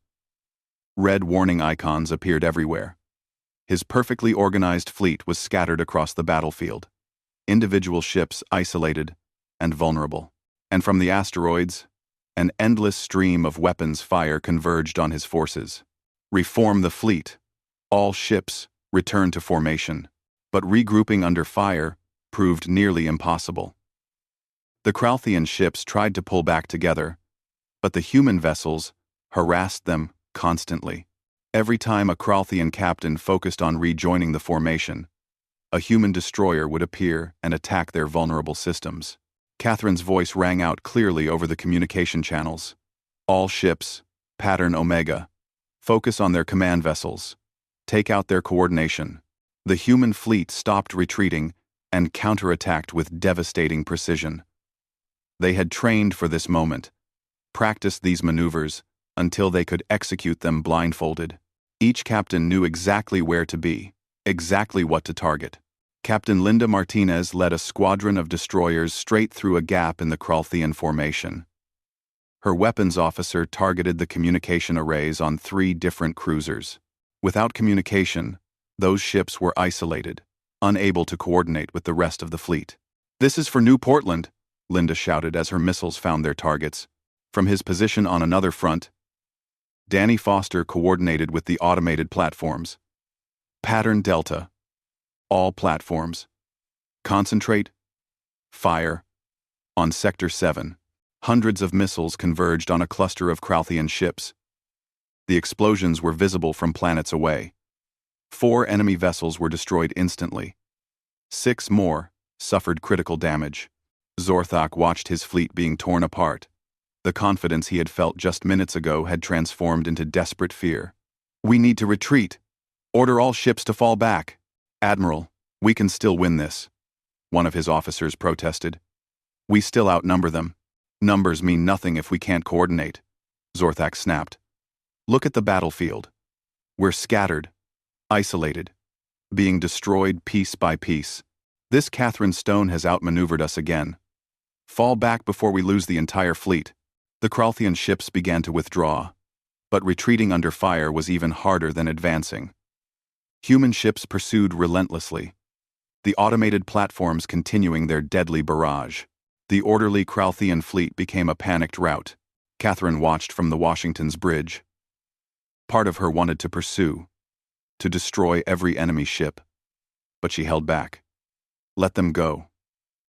A: Red warning icons appeared everywhere. His perfectly organized fleet was scattered across the battlefield. Individual ships isolated and vulnerable. And from the asteroids, an endless stream of weapons fire converged on his forces. Reform the fleet. All ships returned to formation, but regrouping under fire proved nearly impossible. The Kralthian ships tried to pull back together, but the human vessels harassed them constantly. Every time a Kralthian captain focused on rejoining the formation, a human destroyer would appear and attack their vulnerable systems. Catherine's voice rang out clearly over the communication channels. All ships, pattern Omega, focus on their command vessels. Take out their coordination. The human fleet stopped retreating and counterattacked with devastating precision. They had trained for this moment, practiced these maneuvers until they could execute them blindfolded. Each captain knew exactly where to be, exactly what to target. Captain Linda Martinez led a squadron of destroyers straight through a gap in the Kralthian formation. Her weapons officer targeted the communication arrays on 3 different cruisers. Without communication, those ships were isolated, unable to coordinate with the rest of the fleet. This is for New Portland, Linda shouted as her missiles found their targets. From his position on another front, Danny Foster coordinated with the automated platforms. Pattern Delta. All platforms. Concentrate. Fire. On Sector 7, hundreds of missiles converged on a cluster of Kralthian ships. The explosions were visible from planets away. 4 enemy vessels were destroyed instantly. 6 more suffered critical damage. Zorthok watched his fleet being torn apart. The confidence he had felt just minutes ago had transformed into desperate fear. We need to retreat. Order all ships to fall back. Admiral, we can still win this, one of his officers protested. We still outnumber them. Numbers mean nothing if we can't coordinate, Zorthak snapped. Look at the battlefield. We're scattered, isolated, being destroyed piece by piece. This Catherine Stone has outmaneuvered us again. Fall back before we lose the entire fleet. The Kralthian ships began to withdraw, but retreating under fire was even harder than advancing. Human ships pursued relentlessly, the automated platforms continuing their deadly barrage. The orderly Kralthian fleet became a panicked rout. Catherine watched from the Washington's bridge. Part of her wanted to pursue, to destroy every enemy ship, but she held back. Let them go.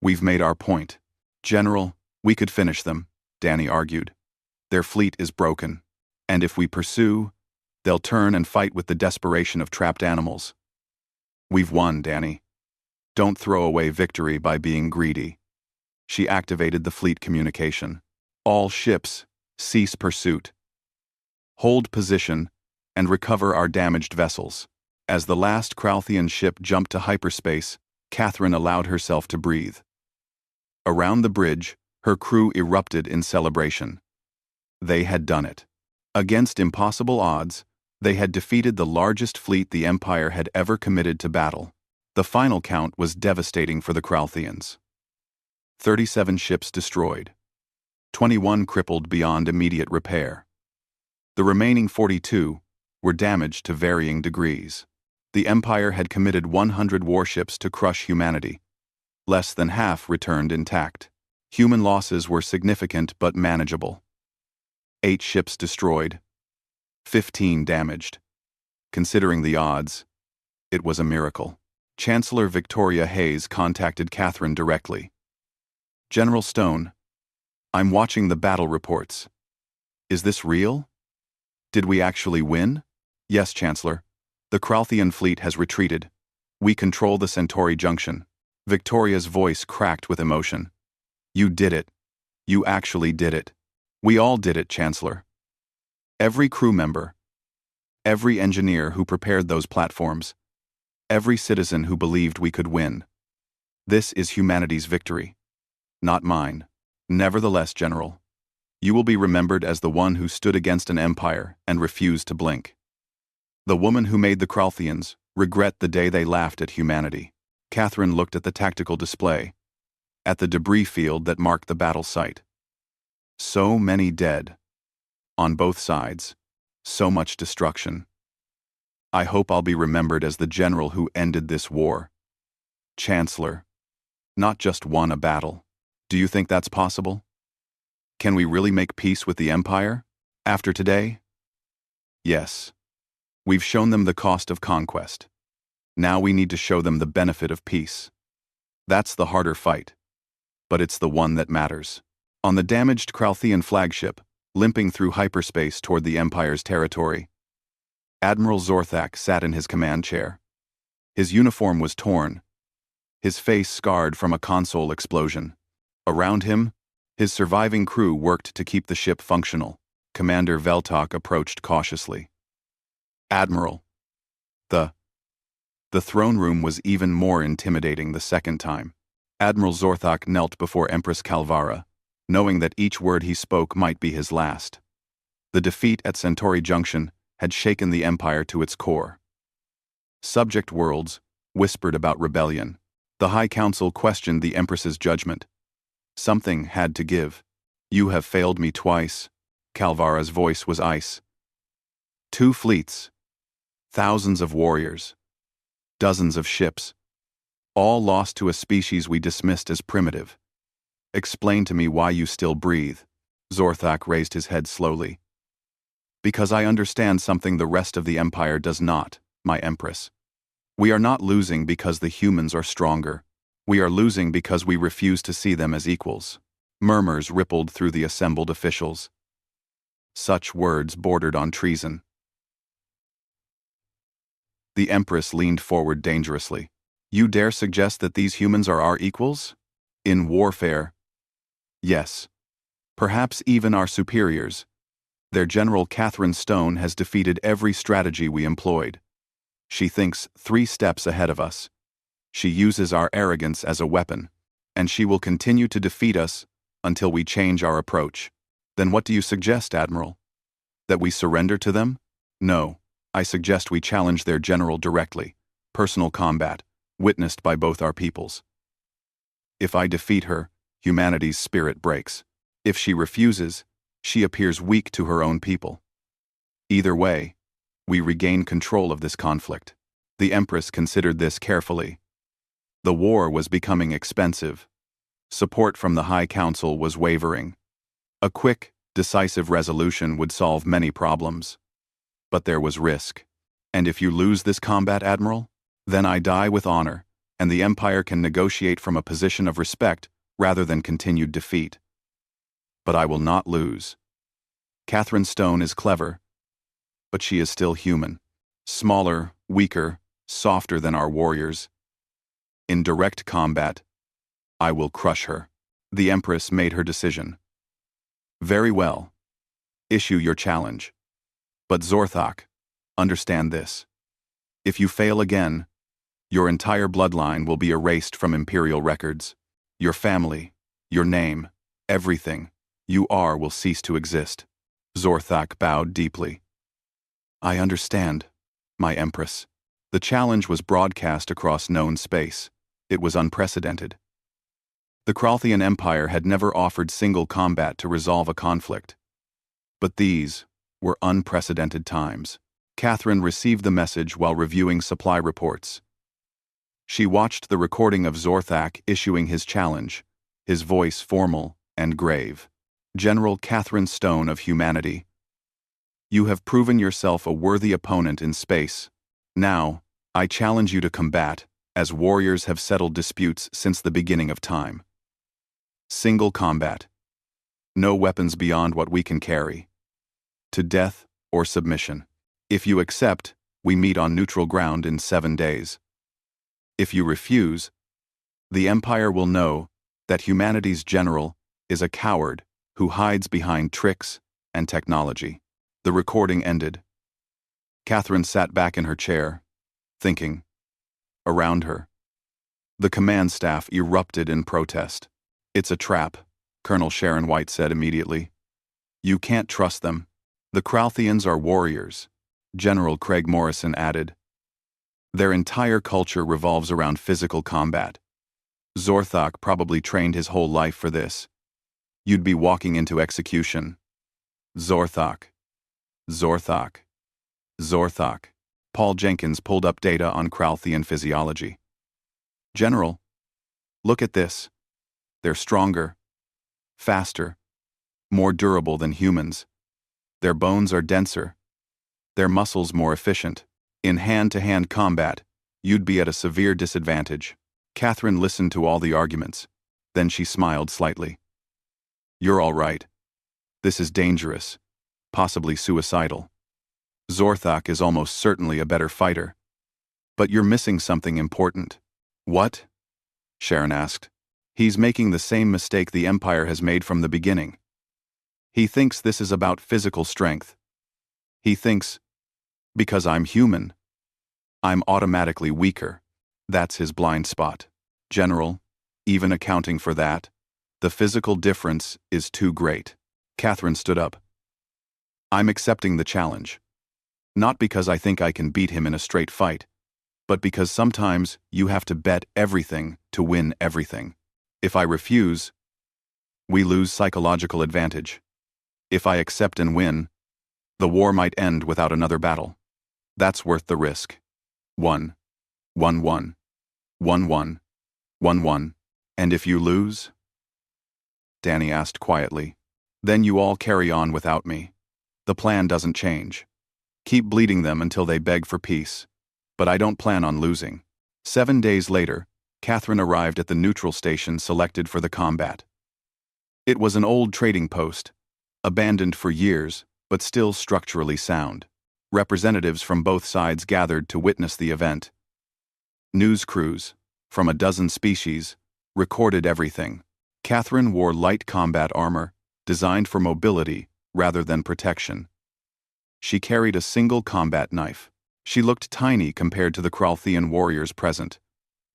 A: We've made our point. General, we could finish them, Danny argued. Their fleet is broken, and if we pursue, they'll turn and fight with the desperation of trapped animals. We've won, Danny. Don't throw away victory by being greedy. She activated the fleet communication. All ships, cease pursuit. Hold position and recover our damaged vessels. As the last Kralthian ship jumped to hyperspace, Catherine allowed herself to breathe. Around the bridge, her crew erupted in celebration. They had done it. Against impossible odds, they had defeated the largest fleet the Empire had ever committed to battle. The final count was devastating for the Kralthians. 37 ships destroyed. 21 crippled beyond immediate repair. The remaining 42 were damaged to varying degrees. The Empire had committed 100 warships to crush humanity. Less than half returned intact. Human losses were significant but manageable. 8 ships destroyed. 15 damaged. Considering the odds, it was a miracle. Chancellor Victoria Hayes contacted Catherine directly. General Stone, I'm watching the battle reports. Is this real? Did we actually win? Yes, Chancellor. The Kralthian fleet has retreated. We control the Centauri Junction. Victoria's voice cracked with emotion. You did it. You actually did it. We all did it, Chancellor. Every crew member, every engineer who prepared those platforms, every citizen who believed we could win. This is humanity's victory, not mine. Nevertheless, General, you will be remembered as the one who stood against an empire and refused to blink. The woman who made the Kralthians regret the day they laughed at humanity. Catherine looked at the tactical display, at the debris field that marked the battle site. So many dead. On both sides. So much destruction. I hope I'll be remembered as the general who ended this war. Chancellor. Not just won a battle. Do you think that's possible? Can we really make peace with the Empire? After today? Yes. We've shown them the cost of conquest. Now we need to show them the benefit of peace. That's the harder fight. But it's the one that matters. On the damaged Kralthian flagship, limping through hyperspace toward the Empire's territory, Admiral Zorthak sat in his command chair. His uniform was torn, his face scarred from a console explosion. Around him, his surviving crew worked to keep the ship functional. Commander Veltok approached cautiously. Admiral. The throne room was even more intimidating the second time. Admiral Zorthak knelt before Empress Calvara, knowing that each word he spoke might be his last. The defeat at Centauri Junction had shaken the Empire to its core. Subject worlds whispered about rebellion. The High Council questioned the Empress's judgment. Something had to give. You have failed me twice. Calvara's voice was ice. 2 fleets. Thousands of warriors. Dozens of ships. All lost to a species we dismissed as primitive. Explain to me why you still breathe. Zorthak raised his head slowly. Because I understand something the rest of the Empire does not, my Empress. We are not losing because the humans are stronger. We are losing because we refuse to see them as equals. Murmurs rippled through the assembled officials. Such words bordered on treason. The Empress leaned forward dangerously. You dare suggest that these humans are our equals? In warfare? Yes. Perhaps even our superiors. Their General Catherine Stone has defeated every strategy we employed. She thinks 3 steps ahead of us. She uses our arrogance as a weapon, and she will continue to defeat us until we change our approach. Then what do you suggest, Admiral? That we surrender to them? No, I suggest we challenge their general directly. Personal combat, witnessed by both our peoples. If I defeat her, humanity's spirit breaks. If she refuses, She appears weak to her own people. Either way, we regain control of this conflict. The Empress considered this carefully. The war was becoming expensive. Support from the High Council was wavering. A quick, decisive resolution would solve many problems. But there was risk. And if you lose this combat, Admiral, then I die with honor, and the Empire can negotiate from a position of respect rather than continued defeat. But I will not lose. Catherine Stone is clever, but she is still human. Smaller, weaker, softer than our warriors. In direct combat, I will crush her. The Empress made her decision. Very well. Issue your challenge. But Zorthok, understand this. If you fail again, your entire bloodline will be erased from Imperial records. Your family, your name, everything you are will cease to exist. Zorthok bowed deeply. I understand, my Empress. The challenge was broadcast across known space. It was unprecedented. The Kralthian Empire had never offered single combat to resolve a conflict. But these were unprecedented times. Catherine received the message while reviewing supply reports. She watched the recording of Zorthok issuing his challenge, his voice formal and grave. General Catherine Stone of humanity. You have proven yourself a worthy opponent in space. Now, I challenge you to combat, as warriors have settled disputes since the beginning of time. Single combat. No weapons beyond what we can carry. To death or submission. If you accept, we meet on neutral ground in 7 days. If you refuse, the Empire will know that humanity's general is a coward who hides behind tricks and technology. The recording ended. Catherine sat back in her chair, thinking. Around her, the command staff erupted in protest. It's a trap, Colonel Sharon White said immediately. You can't trust them. The Kralthians are warriors, General Craig Morrison added. Their entire culture revolves around physical combat. Zorthok probably trained his whole life for this. You'd be walking into execution. Zorthok. Zorthok. Zorthok. Paul Jenkins pulled up data on Kralthian physiology. General, look at this. They're stronger, faster, more durable than humans. Their bones are denser, their muscles more efficient. In hand-to-hand combat, you'd be at a severe disadvantage. Catherine listened to all the arguments. Then she smiled slightly. You're all right. This is dangerous, possibly suicidal. Zorthok is almost certainly a better fighter. But you're missing something important. What? Sharon asked. He's making the same mistake the Empire has made from the beginning. He thinks this is about physical strength. He thinks, because I'm human, I'm automatically weaker. That's his blind spot. General, even accounting for that, the physical difference is too great. Catherine stood up. I'm accepting the challenge. Not because I think I can beat him in a straight fight, but because sometimes you have to bet everything to win everything. If I refuse, we lose psychological advantage. If I accept and win, the war might end without another battle. That's worth the risk. 1, 1, 1, 1, 1, 1, 1. And if you lose? Danny asked quietly. Then you all carry on without me. The plan doesn't change. Keep bleeding them until they beg for peace. But I don't plan on losing. 7 days later, Catherine arrived at the neutral station selected for the combat. It was an old trading post, abandoned for years, but still structurally sound. Representatives from both sides gathered to witness the event. News crews, from a dozen species, recorded everything. Catherine wore light combat armor, designed for mobility rather than protection. She carried a single combat knife. She looked tiny compared to the Kralthian warriors present,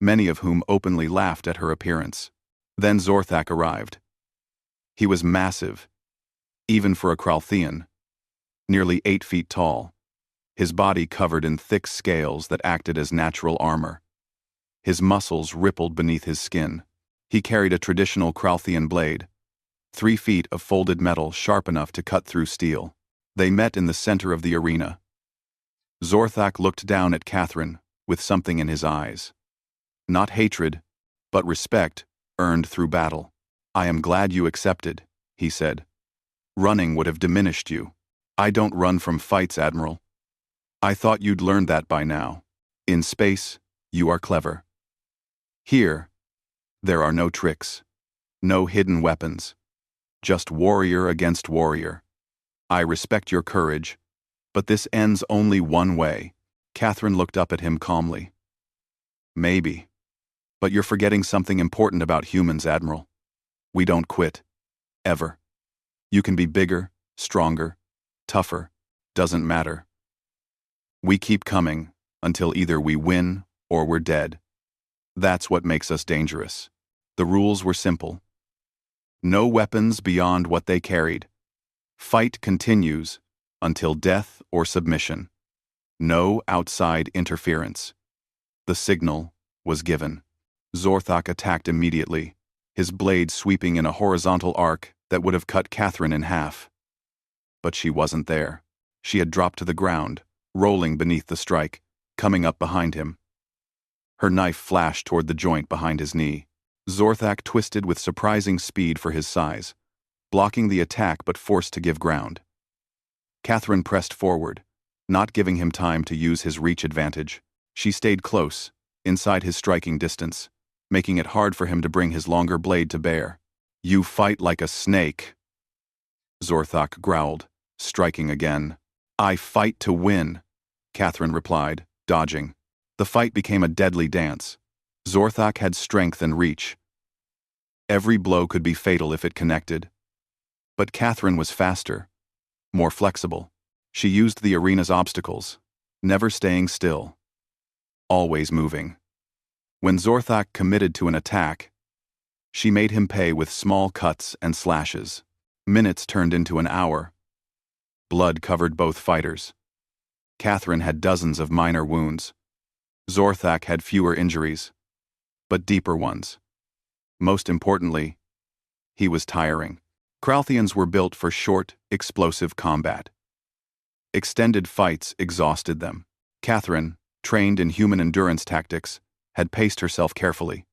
A: many of whom openly laughed at her appearance. Then Zorthok arrived. He was massive, even for a Kralthian, nearly 8 feet tall, his body covered in thick scales that acted as natural armor. His muscles rippled beneath his skin. He carried a traditional Kralthian blade, 3 feet of folded metal sharp enough to cut through steel. They met in the center of the arena. Zorthak looked down at Catherine with something in his eyes. Not hatred, but respect earned through battle. "I am glad you accepted," he said. "Running would have diminished you. I don't run from fights, Admiral. I thought you'd learned that by now. In space, you are clever. Here, there are no tricks, no hidden weapons, just warrior against warrior. I respect your courage, but this ends only one way." Catherine looked up at him calmly. "Maybe. But you're forgetting something important about humans, Admiral. We don't quit. Ever. You can be bigger, stronger, tougher. Doesn't matter. We keep coming until either we win or we're dead. That's what makes us dangerous." The rules were simple. No weapons beyond what they carried. Fight continues until death or submission. No outside interference. The signal was given. Zorthak attacked immediately, his blade sweeping in a horizontal arc that would have cut Catherine in half. But she wasn't there. She had dropped to the ground, rolling beneath the strike, coming up behind him. Her knife flashed toward the joint behind his knee. Zorthak twisted with surprising speed for his size, blocking the attack but forced to give ground. Catherine pressed forward, not giving him time to use his reach advantage. She stayed close, inside his striking distance, making it hard for him to bring his longer blade to bear. "You fight like a snake," Zorthak growled, striking again. "I fight to win," Catherine replied, dodging. The fight became a deadly dance. Zorthak had strength and reach. Every blow could be fatal if it connected. But Catherine was faster, more flexible. She used the arena's obstacles, never staying still, always moving. When Zorthak committed to an attack, she made him pay with small cuts and slashes. Minutes turned into an hour. Blood covered both fighters. Catherine had dozens of minor wounds. Zorthak had fewer injuries, but deeper ones. Most importantly, he was tiring. Kralthians were built for short, explosive combat. Extended fights exhausted them. Catherine, trained in human endurance tactics, had paced herself carefully.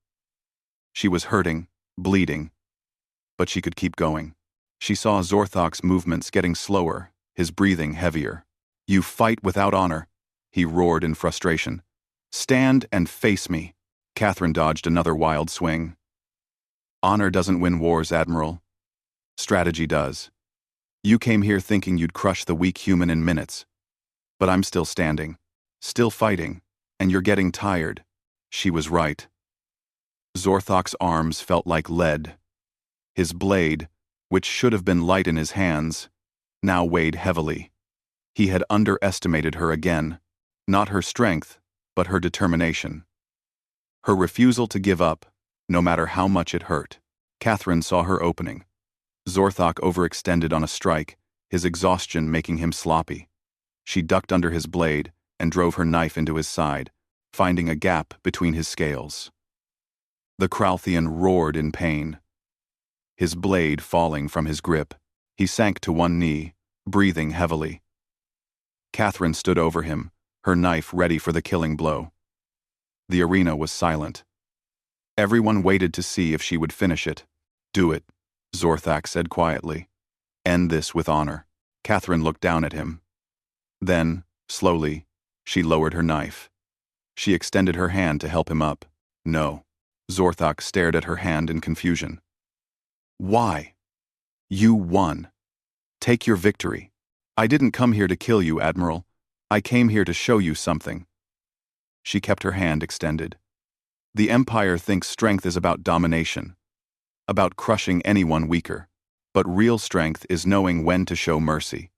A: She was hurting, bleeding, but she could keep going. She saw Zorthak's movements getting slower, his breathing heavier. "You fight without honor," he roared in frustration. "Stand and face me." Catherine dodged another wild swing. "Honor doesn't win wars, Admiral. Strategy does. You came here thinking you'd crush the weak human in minutes. But I'm still standing, still fighting, and you're getting tired." She was right. Zorthak's arms felt like lead. His blade, which should have been light in his hands, now weighed heavily. He had underestimated her again, not her strength, but her determination. Her refusal to give up, no matter how much it hurt. Catherine saw her opening. Zorthak overextended on a strike, his exhaustion making him sloppy. She ducked under his blade and drove her knife into his side, finding a gap between his scales. The Kralthian roared in pain. His blade falling from his grip, he sank to one knee, breathing heavily. Catherine stood over him, her knife ready for the killing blow. The arena was silent. Everyone waited to see if she would finish it. "Do it," Zorthak said quietly. "End this with honor." Catherine looked down at him. Then, slowly, she lowered her knife. She extended her hand to help him up. "No." Zorthak stared at her hand in confusion. "Why? You won. Take your victory. I didn't come here to kill you, Admiral. I came here to show you something." She kept her hand extended. "The Empire thinks strength is about domination, about crushing anyone weaker. But real strength is knowing when to show mercy,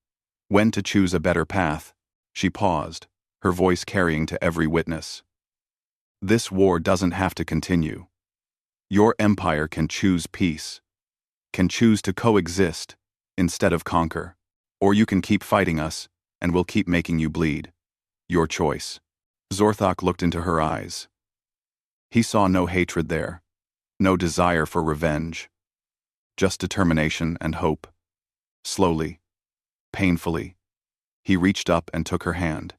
A: when to choose a better path." She paused, her voice carrying to every witness. "This war doesn't have to continue. Your empire can choose peace, can choose to coexist instead of conquer. Or you can keep fighting us, and we'll keep making you bleed. Your choice." Zorthak looked into her eyes. He saw no hatred there, no desire for revenge, just determination and hope. Slowly, painfully, he reached up and took her hand.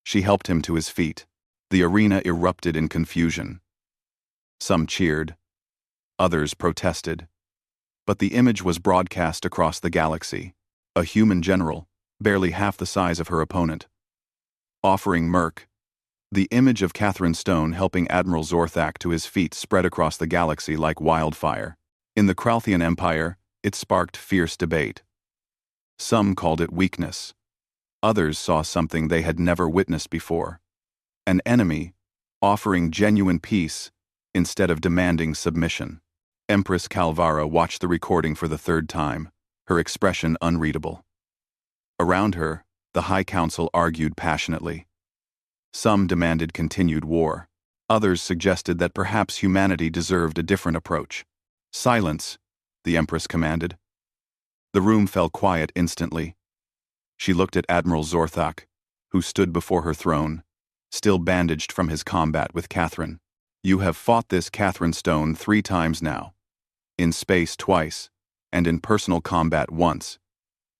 A: She helped him to his feet. The arena erupted in confusion. Some cheered, others protested. But the image was broadcast across the galaxy. A human general, barely half the size of her opponent, offering Merc. The image of Catherine Stone helping Admiral Zorthak to his feet spread across the galaxy like wildfire. In the Kralthian Empire, it sparked fierce debate. Some called it weakness. Others saw something they had never witnessed before. An enemy offering genuine peace instead of demanding submission. Empress Calvara watched the recording for the third time, her expression unreadable. Around her, the High Council argued passionately. Some demanded continued war. Others suggested that perhaps humanity deserved a different approach. "Silence," the Empress commanded. The room fell quiet instantly. She looked at Admiral Zorthak, who stood before her throne, still bandaged from his combat with Catherine. "You have fought this Catherine Stone 3 times now. In space twice, and in personal combat once.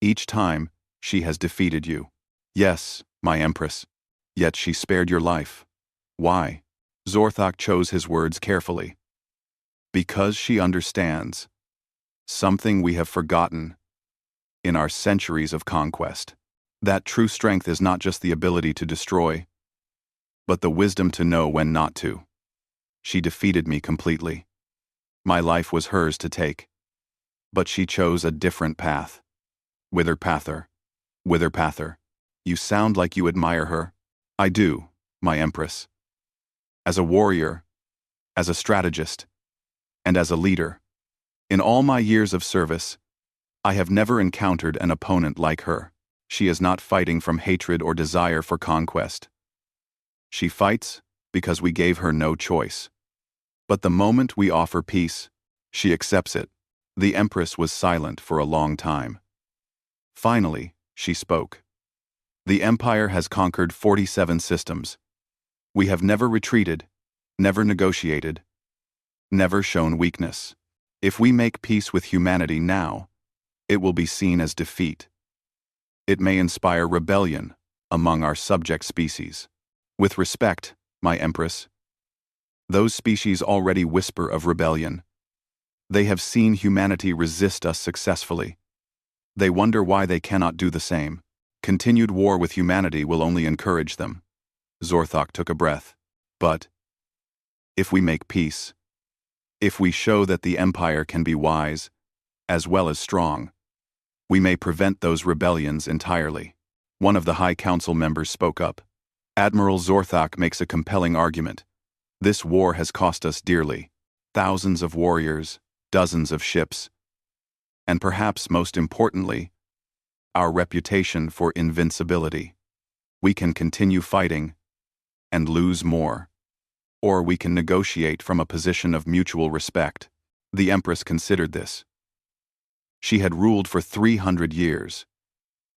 A: Each time, she has defeated you." "Yes, my Empress. Yet she spared your life. Why?" Zorthak chose his words carefully. "Because she understands. Something we have forgotten in our centuries of conquest. That true strength is not just the ability to destroy, but the wisdom to know when not to. She defeated me completely. My life was hers to take. But she chose a different path. Witherpather. Witherpather. You sound like you admire her." "I do, my Empress. As a warrior, as a strategist, and as a leader. In all my years of service, I have never encountered an opponent like her. She is not fighting from hatred or desire for conquest. She fights because we gave her no choice. But the moment we offer peace, she accepts it." The Empress was silent for a long time. Finally, she spoke. "The Empire has conquered 47 systems. We have never retreated, never negotiated, never shown weakness. If we make peace with humanity now, it will be seen as defeat. It may inspire rebellion among our subject species. With respect, my Empress, those species already whisper of rebellion. They have seen humanity resist us successfully. They wonder why they cannot do the same. Continued war with humanity will only encourage them." Zorthak took a breath. "But if we make peace, if we show that the Empire can be wise, as well as strong, we may prevent those rebellions entirely." One of the High Council members spoke up. "Admiral Zorthak makes a compelling argument. This war has cost us dearly. Thousands of warriors, dozens of ships, and perhaps most importantly, our reputation for invincibility. We can continue fighting and lose more. Or we can negotiate from a position of mutual respect." The Empress considered this. She had ruled for 300 years.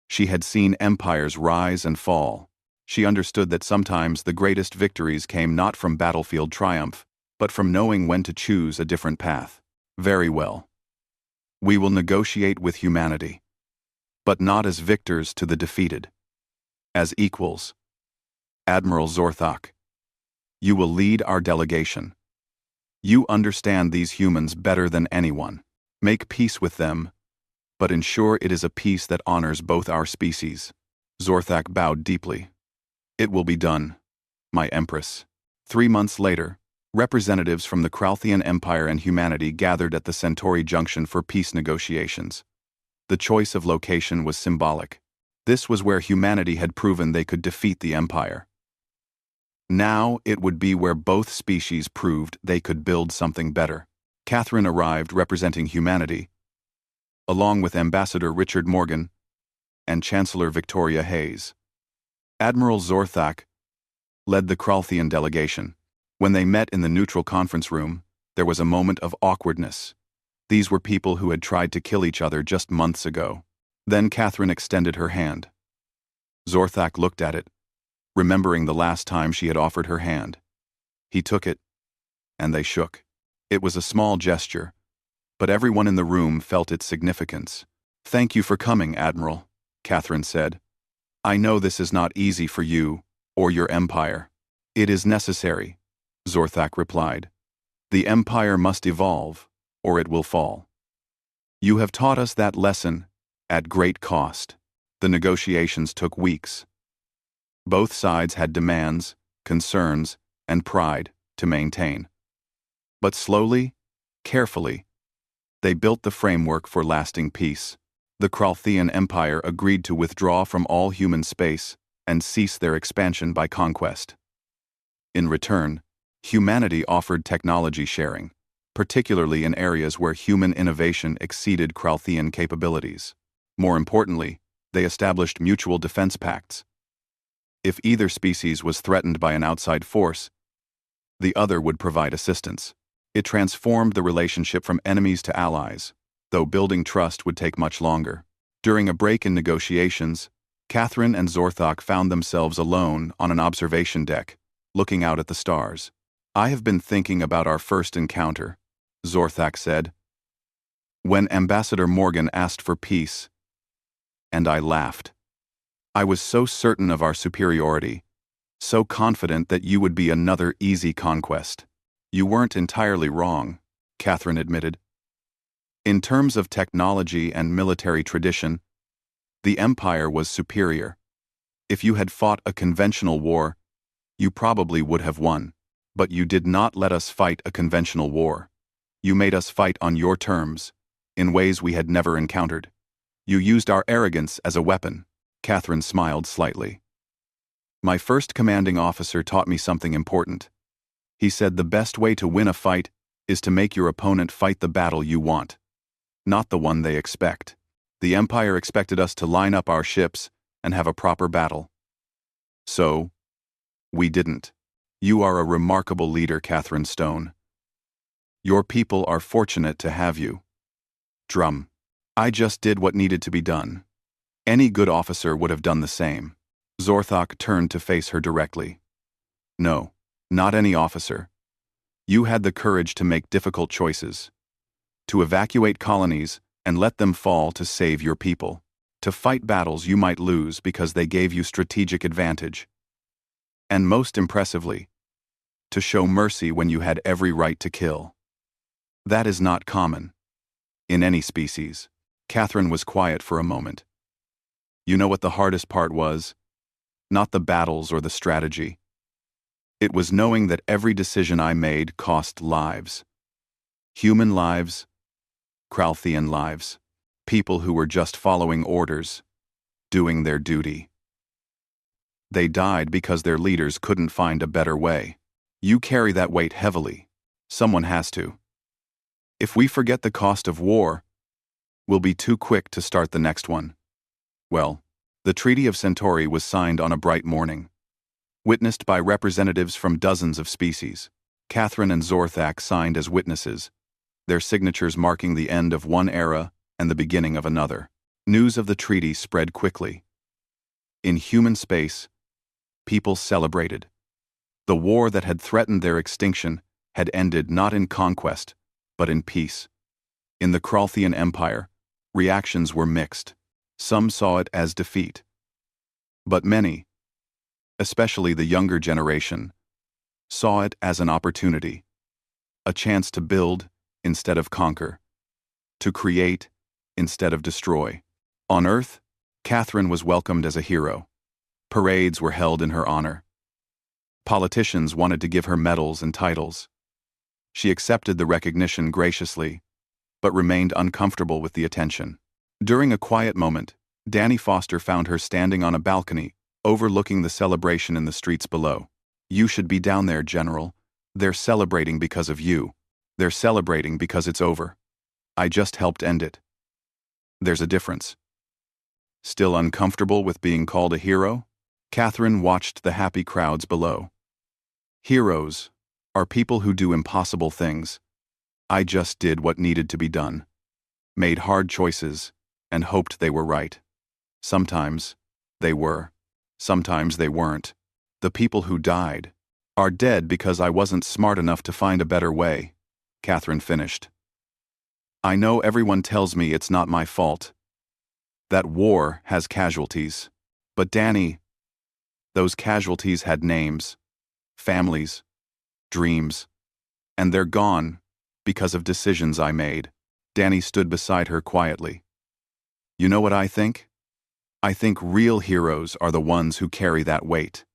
A: She had seen empires rise and fall. She understood that sometimes the greatest victories came not from battlefield triumph, but from knowing when to choose a different path. "Very well. We will negotiate with humanity, but not as victors to the defeated. As equals. Admiral Zorthak, you will lead our delegation. You understand these humans better than anyone. Make peace with them, but ensure it is a peace that honors both our species." Zorthak bowed deeply. "It will be done, my Empress." 3 months later, representatives from the Kralthian Empire and humanity gathered at the Centauri Junction for peace negotiations. The choice of location was symbolic. This was where humanity had proven they could defeat the Empire. Now it would be where both species proved they could build something better. Catherine arrived representing humanity, along with Ambassador Richard Morgan and Chancellor Victoria Hayes. Admiral Zorthak led the Kralthian delegation. When they met in the neutral conference room, there was a moment of awkwardness. These were people who had tried to kill each other just months ago. Then Catherine extended her hand. Zorthak looked at it, remembering the last time she had offered her hand. He took it, and they shook. It was a small gesture, but everyone in the room felt its significance. "Thank you for coming, Admiral," Catherine said. "I know this is not easy for you or your empire." "It is necessary," Zorthak replied. "The empire must evolve, or it will fall. You have taught us that lesson at great cost." The negotiations took weeks. Both sides had demands, concerns, and pride to maintain. But slowly, carefully, they built the framework for lasting peace. The Kralthian Empire agreed to withdraw from all human space and cease their expansion by conquest. In return, humanity offered technology sharing, particularly in areas where human innovation exceeded Kralthian capabilities. More importantly, they established mutual defense pacts. If either species was threatened by an outside force, the other would provide assistance. It transformed the relationship from enemies to allies, though building trust would take much longer. During a break in negotiations, Catherine and Zorthak found themselves alone on an observation deck, looking out at the stars. "I have been thinking about our first encounter," Zorthak said, "when Ambassador Morgan asked for peace, and I laughed. I was so certain of our superiority, so confident that you would be another easy conquest." "You weren't entirely wrong," Catherine admitted. "In terms of technology and military tradition, the Empire was superior. If you had fought a conventional war, you probably would have won. But you did not let us fight a conventional war. You made us fight on your terms, in ways we had never encountered. You used our arrogance as a weapon." Catherine smiled slightly. "My first commanding officer taught me something important. He said the best way to win a fight is to make your opponent fight the battle you want, not the one they expect. The Empire expected us to line up our ships and have a proper battle. So, we didn't. You are a remarkable leader, Catherine Stone. Your people are fortunate to have you." Drum. "I just did what needed to be done. Any good officer would have done the same." Zorthak turned to face her directly. "No. Not any officer. You had the courage to make difficult choices, to evacuate colonies and let them fall to save your people, to fight battles you might lose because they gave you strategic advantage, and most impressively, to show mercy when you had every right to kill. That is not common in any species." Catherine was quiet for a moment. "You know what the hardest part was? Not the battles or the strategy. It was knowing that every decision I made cost lives. Human lives, Kralthian lives, people who were just following orders, doing their duty. They died because their leaders couldn't find a better way. You carry that weight heavily. Someone has to. If we forget the cost of war, we'll be too quick to start the next one." Well, the Treaty of Centauri was signed on a bright morning, witnessed by representatives from dozens of species. Catherine and Zorthak signed as witnesses, their signatures marking the end of one era and the beginning of another. News of the treaty spread quickly. In human space, people celebrated. The war that had threatened their extinction had ended not in conquest, but in peace. In the Kralthian Empire, reactions were mixed. Some saw it as defeat. But many, especially the younger generation, saw it as an opportunity, a chance to build instead of conquer, to create instead of destroy. On Earth, Catherine was welcomed as a hero. Parades were held in her honor. Politicians wanted to give her medals and titles. She accepted the recognition graciously, but remained uncomfortable with the attention. During a quiet moment, Danny Foster found her standing on a balcony, overlooking the celebration in the streets below. "You should be down there, General. They're celebrating because of you. They're celebrating because it's over. I just helped end it." "There's a difference." Still uncomfortable with being called a hero, Catherine watched the happy crowds below. "Heroes are people who do impossible things. I just did what needed to be done, made hard choices, and hoped they were right. Sometimes they were. Sometimes they weren't. The people who died are dead because I wasn't smart enough to find a better way," Catherine finished. I know everyone tells me it's not my fault. That war has casualties. But Danny, those casualties had names, families, dreams, and they're gone because of decisions I made. Danny stood beside her quietly. You know what I think? I think real heroes are the ones who carry that weight,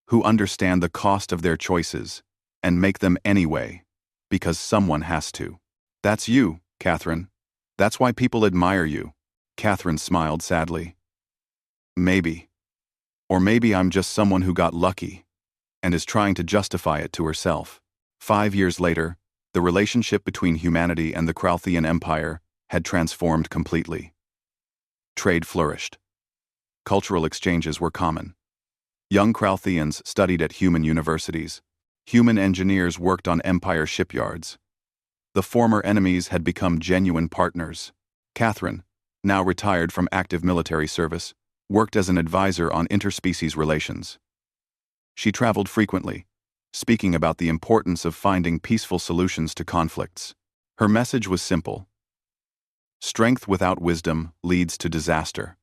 A: who understand the cost of their choices and make them anyway, because someone has to. That's you, Catherine. That's why people admire you. Catherine smiled sadly. Maybe. Or maybe I'm just someone who got lucky and is trying to justify it to herself. 5 years later, the relationship between humanity and the Kralthian Empire had transformed completely. Trade flourished. Cultural exchanges were common. Young Kralthians studied at human universities. Human engineers worked on Empire shipyards. The former enemies had become genuine partners. Catherine, now retired from active military service, worked as an advisor on interspecies relations. She traveled frequently, speaking about the importance of finding peaceful solutions to conflicts. Her message was simple. Strength without wisdom leads to disaster.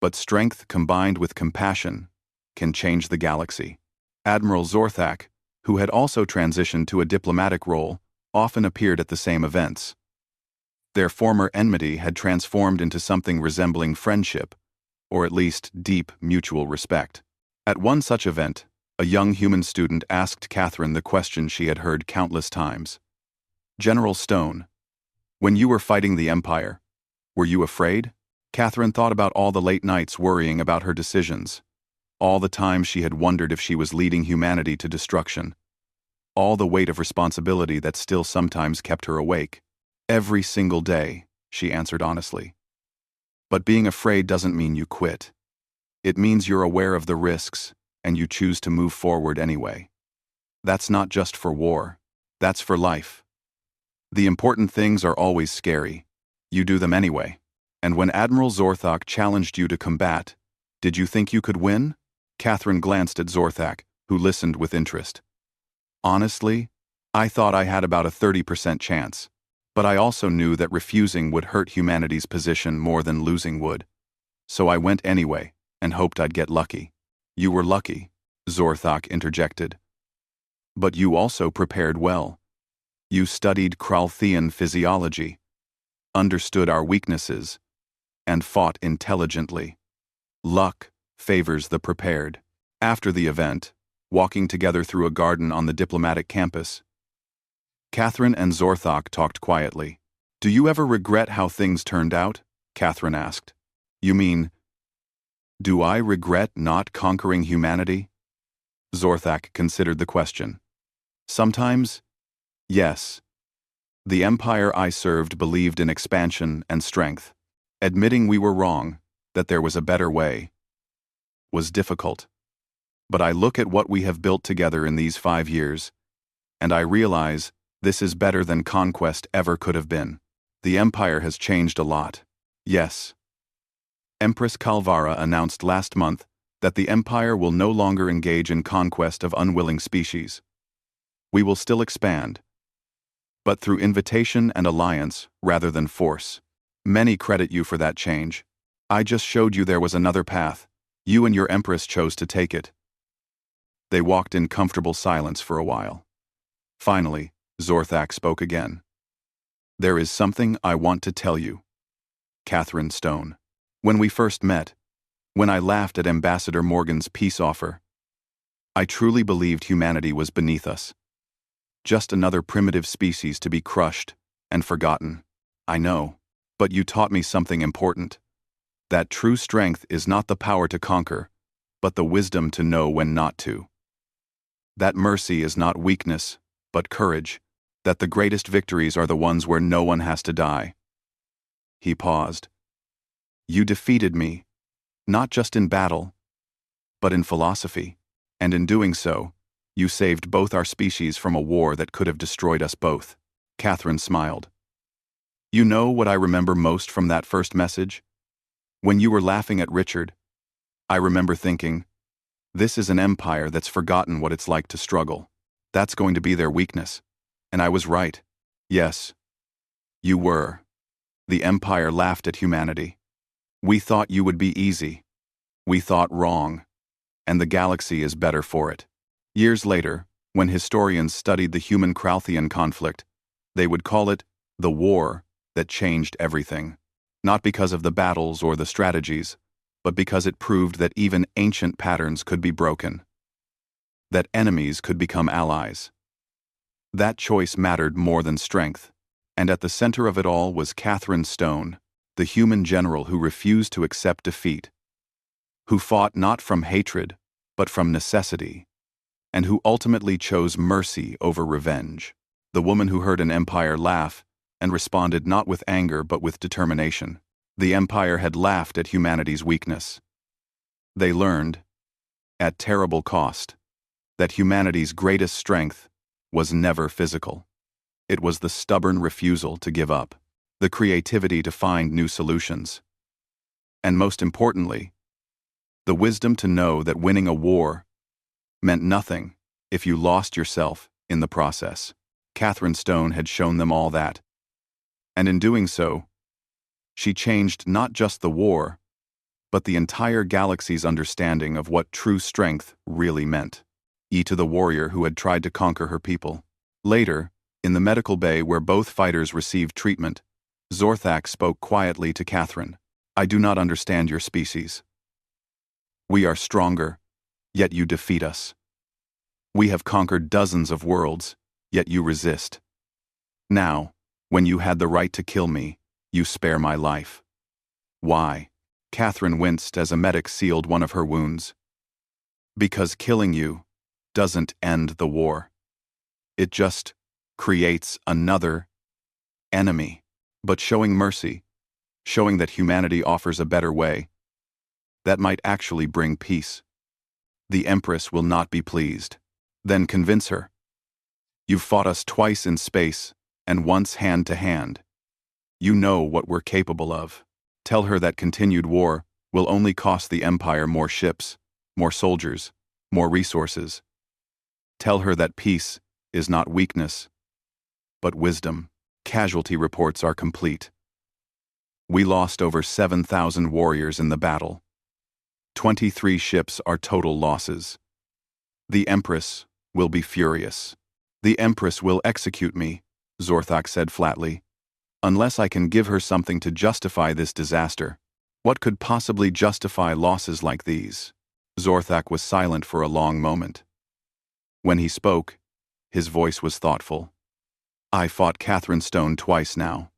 A: But strength combined with compassion can change the galaxy. Admiral Zorthak, who had also transitioned to a diplomatic role, often appeared at the same events. Their former enmity had transformed into something resembling friendship, or at least deep mutual respect. At one such event, a young human student asked Catherine the question she had heard countless times. General Stone, when you were fighting the Empire, were you afraid? Catherine thought about all the late nights worrying about her decisions, all the times she had wondered if she was leading humanity to destruction, all the weight of responsibility that still sometimes kept her awake. Every single day, she answered honestly. But being afraid doesn't mean you quit. It means you're aware of the risks, and you choose to move forward anyway. That's not just for war. That's for life. The important things are always scary. You do them anyway. And when Admiral Zorthak challenged you to combat, did you think you could win? Catherine glanced at Zorthak, who listened with interest. Honestly, I thought I had about a 30% chance. But I also knew that refusing would hurt humanity's position more than losing would. So I went anyway, and hoped I'd get lucky. You were lucky, Zorthak interjected. But you also prepared well. You studied Kralthian physiology, understood our weaknesses, and fought intelligently. Luck favors the prepared. After the event, walking together through a garden on the diplomatic campus, Catherine and Zorthak talked quietly. Do you ever regret how things turned out? Catherine asked. You mean, do I regret not conquering humanity? Zorthak considered the question. Sometimes, yes. The empire I served believed in expansion and strength. Admitting we were wrong, that there was a better way, was difficult. But I look at what we have built together in these 5 years, and I realize this is better than conquest ever could have been. The empire has changed a lot. Yes. Empress Kalvara announced last month that the empire will no longer engage in conquest of unwilling species. We will still expand, but through invitation and alliance rather than force. Many credit you for that change. I just showed you there was another path. You and your empress chose to take it. They walked in comfortable silence for a while. Finally, Zorthak spoke again. There is something I want to tell you. Catherine Stone. When we first met, when I laughed at Ambassador Morgan's peace offer, I truly believed humanity was beneath us. Just another primitive species to be crushed and forgotten. I know, but you taught me something important. That true strength is not the power to conquer, but the wisdom to know when not to. That mercy is not weakness, but courage. That the greatest victories are the ones where no one has to die. He paused. You defeated me, not just in battle, but in philosophy, and in doing so, you saved both our species from a war that could have destroyed us both. Catherine smiled. You know what I remember most from that first message? When you were laughing at Richard, I remember thinking, this is an empire that's forgotten what it's like to struggle. That's going to be their weakness. And I was right. Yes. You were. The Empire laughed at humanity. We thought you would be easy. We thought wrong. And the galaxy is better for it. Years later, when historians studied the human-Kralthian conflict, they would call it the war that changed everything. Not because of the battles or the strategies, but because it proved that even ancient patterns could be broken. That enemies could become allies. That choice mattered more than strength, and at the center of it all was Catherine Stone, the human general who refused to accept defeat, who fought not from hatred, but from necessity, and who ultimately chose mercy over revenge. The woman who heard an empire laugh and responded not with anger but with determination. The empire had laughed at humanity's weakness. They learned, at terrible cost, that humanity's greatest strength was never physical. It was the stubborn refusal to give up, the creativity to find new solutions, and most importantly, the wisdom to know that winning a war meant nothing if you lost yourself in the process. Catherine Stone had shown them all that. And in doing so, she changed not just the war, but the entire galaxy's understanding of what true strength really meant. To the warrior who had tried to conquer her people. Later, in the medical bay where both fighters received treatment, Zorthak spoke quietly to Catherine. I do not understand your species. We are stronger, yet you defeat us. We have conquered dozens of worlds, yet you resist. Now, when you had the right to kill me, you spare my life. Why? Catherine winced as a medic sealed one of her wounds. Because killing you doesn't end the war. It just creates another enemy. But showing mercy, showing that humanity offers a better way, that might actually bring peace. The Empress will not be pleased. Then convince her. You've fought us twice in space, and once hand to hand. You know what we're capable of. Tell her that continued war will only cost the Empire more ships, more soldiers, more resources. Tell her that peace is not weakness, but wisdom. Casualty reports are complete. We lost over 7,000 warriors in the battle. 23 ships are total losses. The Empress will be furious. The Empress will execute me, Zorthak said flatly. Unless I can give her something to justify this disaster. What could possibly justify losses like these? Zorthak was silent for a long moment. When he spoke, his voice was thoughtful. I fought Catherine Stone twice now.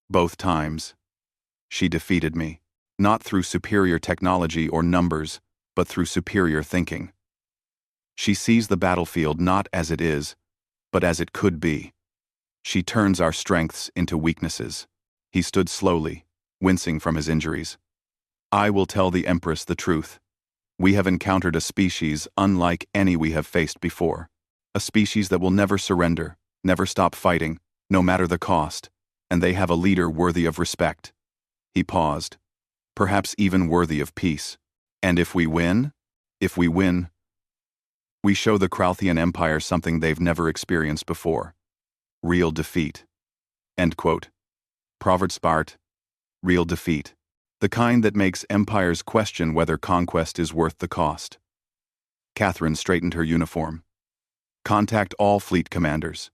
A: Both times, she defeated me, not through superior technology or numbers, but through superior thinking. She sees the battlefield not as it is, but as it could be. She turns our strengths into weaknesses. He stood slowly, wincing from his injuries. I will tell the Empress the truth. We have encountered a species unlike any we have faced before. A species that will never surrender, never stop fighting, no matter the cost, and they have a leader worthy of respect. He paused, perhaps even worthy of peace. And if we win, we show the Kralthian Empire something they've never experienced before. Real defeat. End quote. Proverbs Bart. Real defeat. The kind that makes empires question whether conquest is worth the cost. Catherine straightened her uniform. Contact all fleet commanders.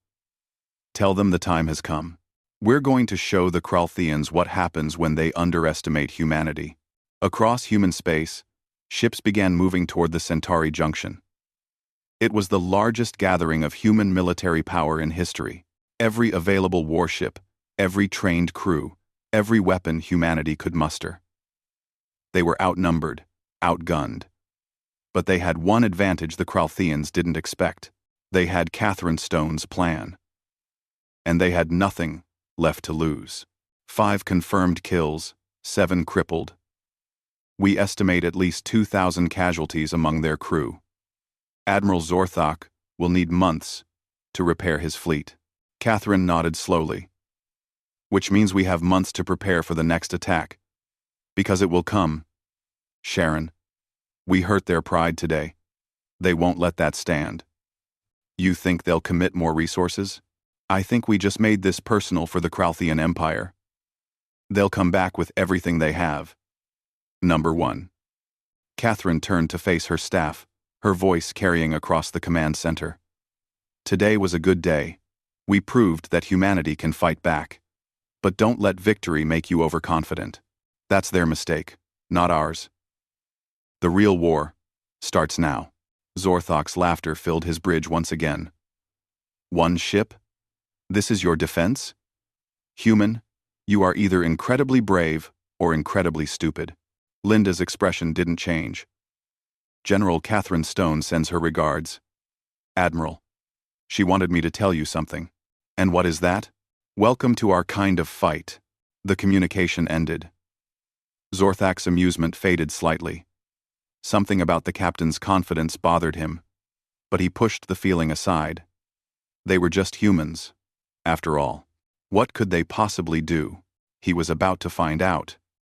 A: Tell them the time has come. We're going to show the Kralthians what happens when they underestimate humanity. Across human space, ships began moving toward the Centauri Junction. It was the largest gathering of human military power in history. Every available warship, every trained crew, every weapon humanity could muster. They were outnumbered, outgunned. But they had one advantage the Kralthians didn't expect. They had Catherine Stone's plan. And they had nothing left to lose. 5 confirmed kills, 7 crippled. We estimate at least 2,000 casualties among their crew. Admiral Zorthak will need months to repair his fleet. Catherine nodded slowly. Which means we have months to prepare for the next attack. Because it will come. Sharon. We hurt their pride today. They won't let that stand. You think they'll commit more resources? I think we just made this personal for the Kralthian Empire. They'll come back with everything they have. Number 1. Catherine turned to face her staff, her voice carrying across the command center. Today was a good day. We proved that humanity can fight back. But don't let victory make you overconfident. That's their mistake, not ours. The real war starts now. Zorthok's laughter filled his bridge once again. One ship? This is your defense? Human, you are either incredibly brave or incredibly stupid. Linda's expression didn't change. General Catherine Stone sends her regards. Admiral, she wanted me to tell you something. And what is that? Welcome to our kind of fight. The communication ended. Zorthak's amusement faded slightly. Something about the captain's confidence bothered him, but he pushed the feeling aside. They were just humans. After all, what could they possibly do? He was about to find out.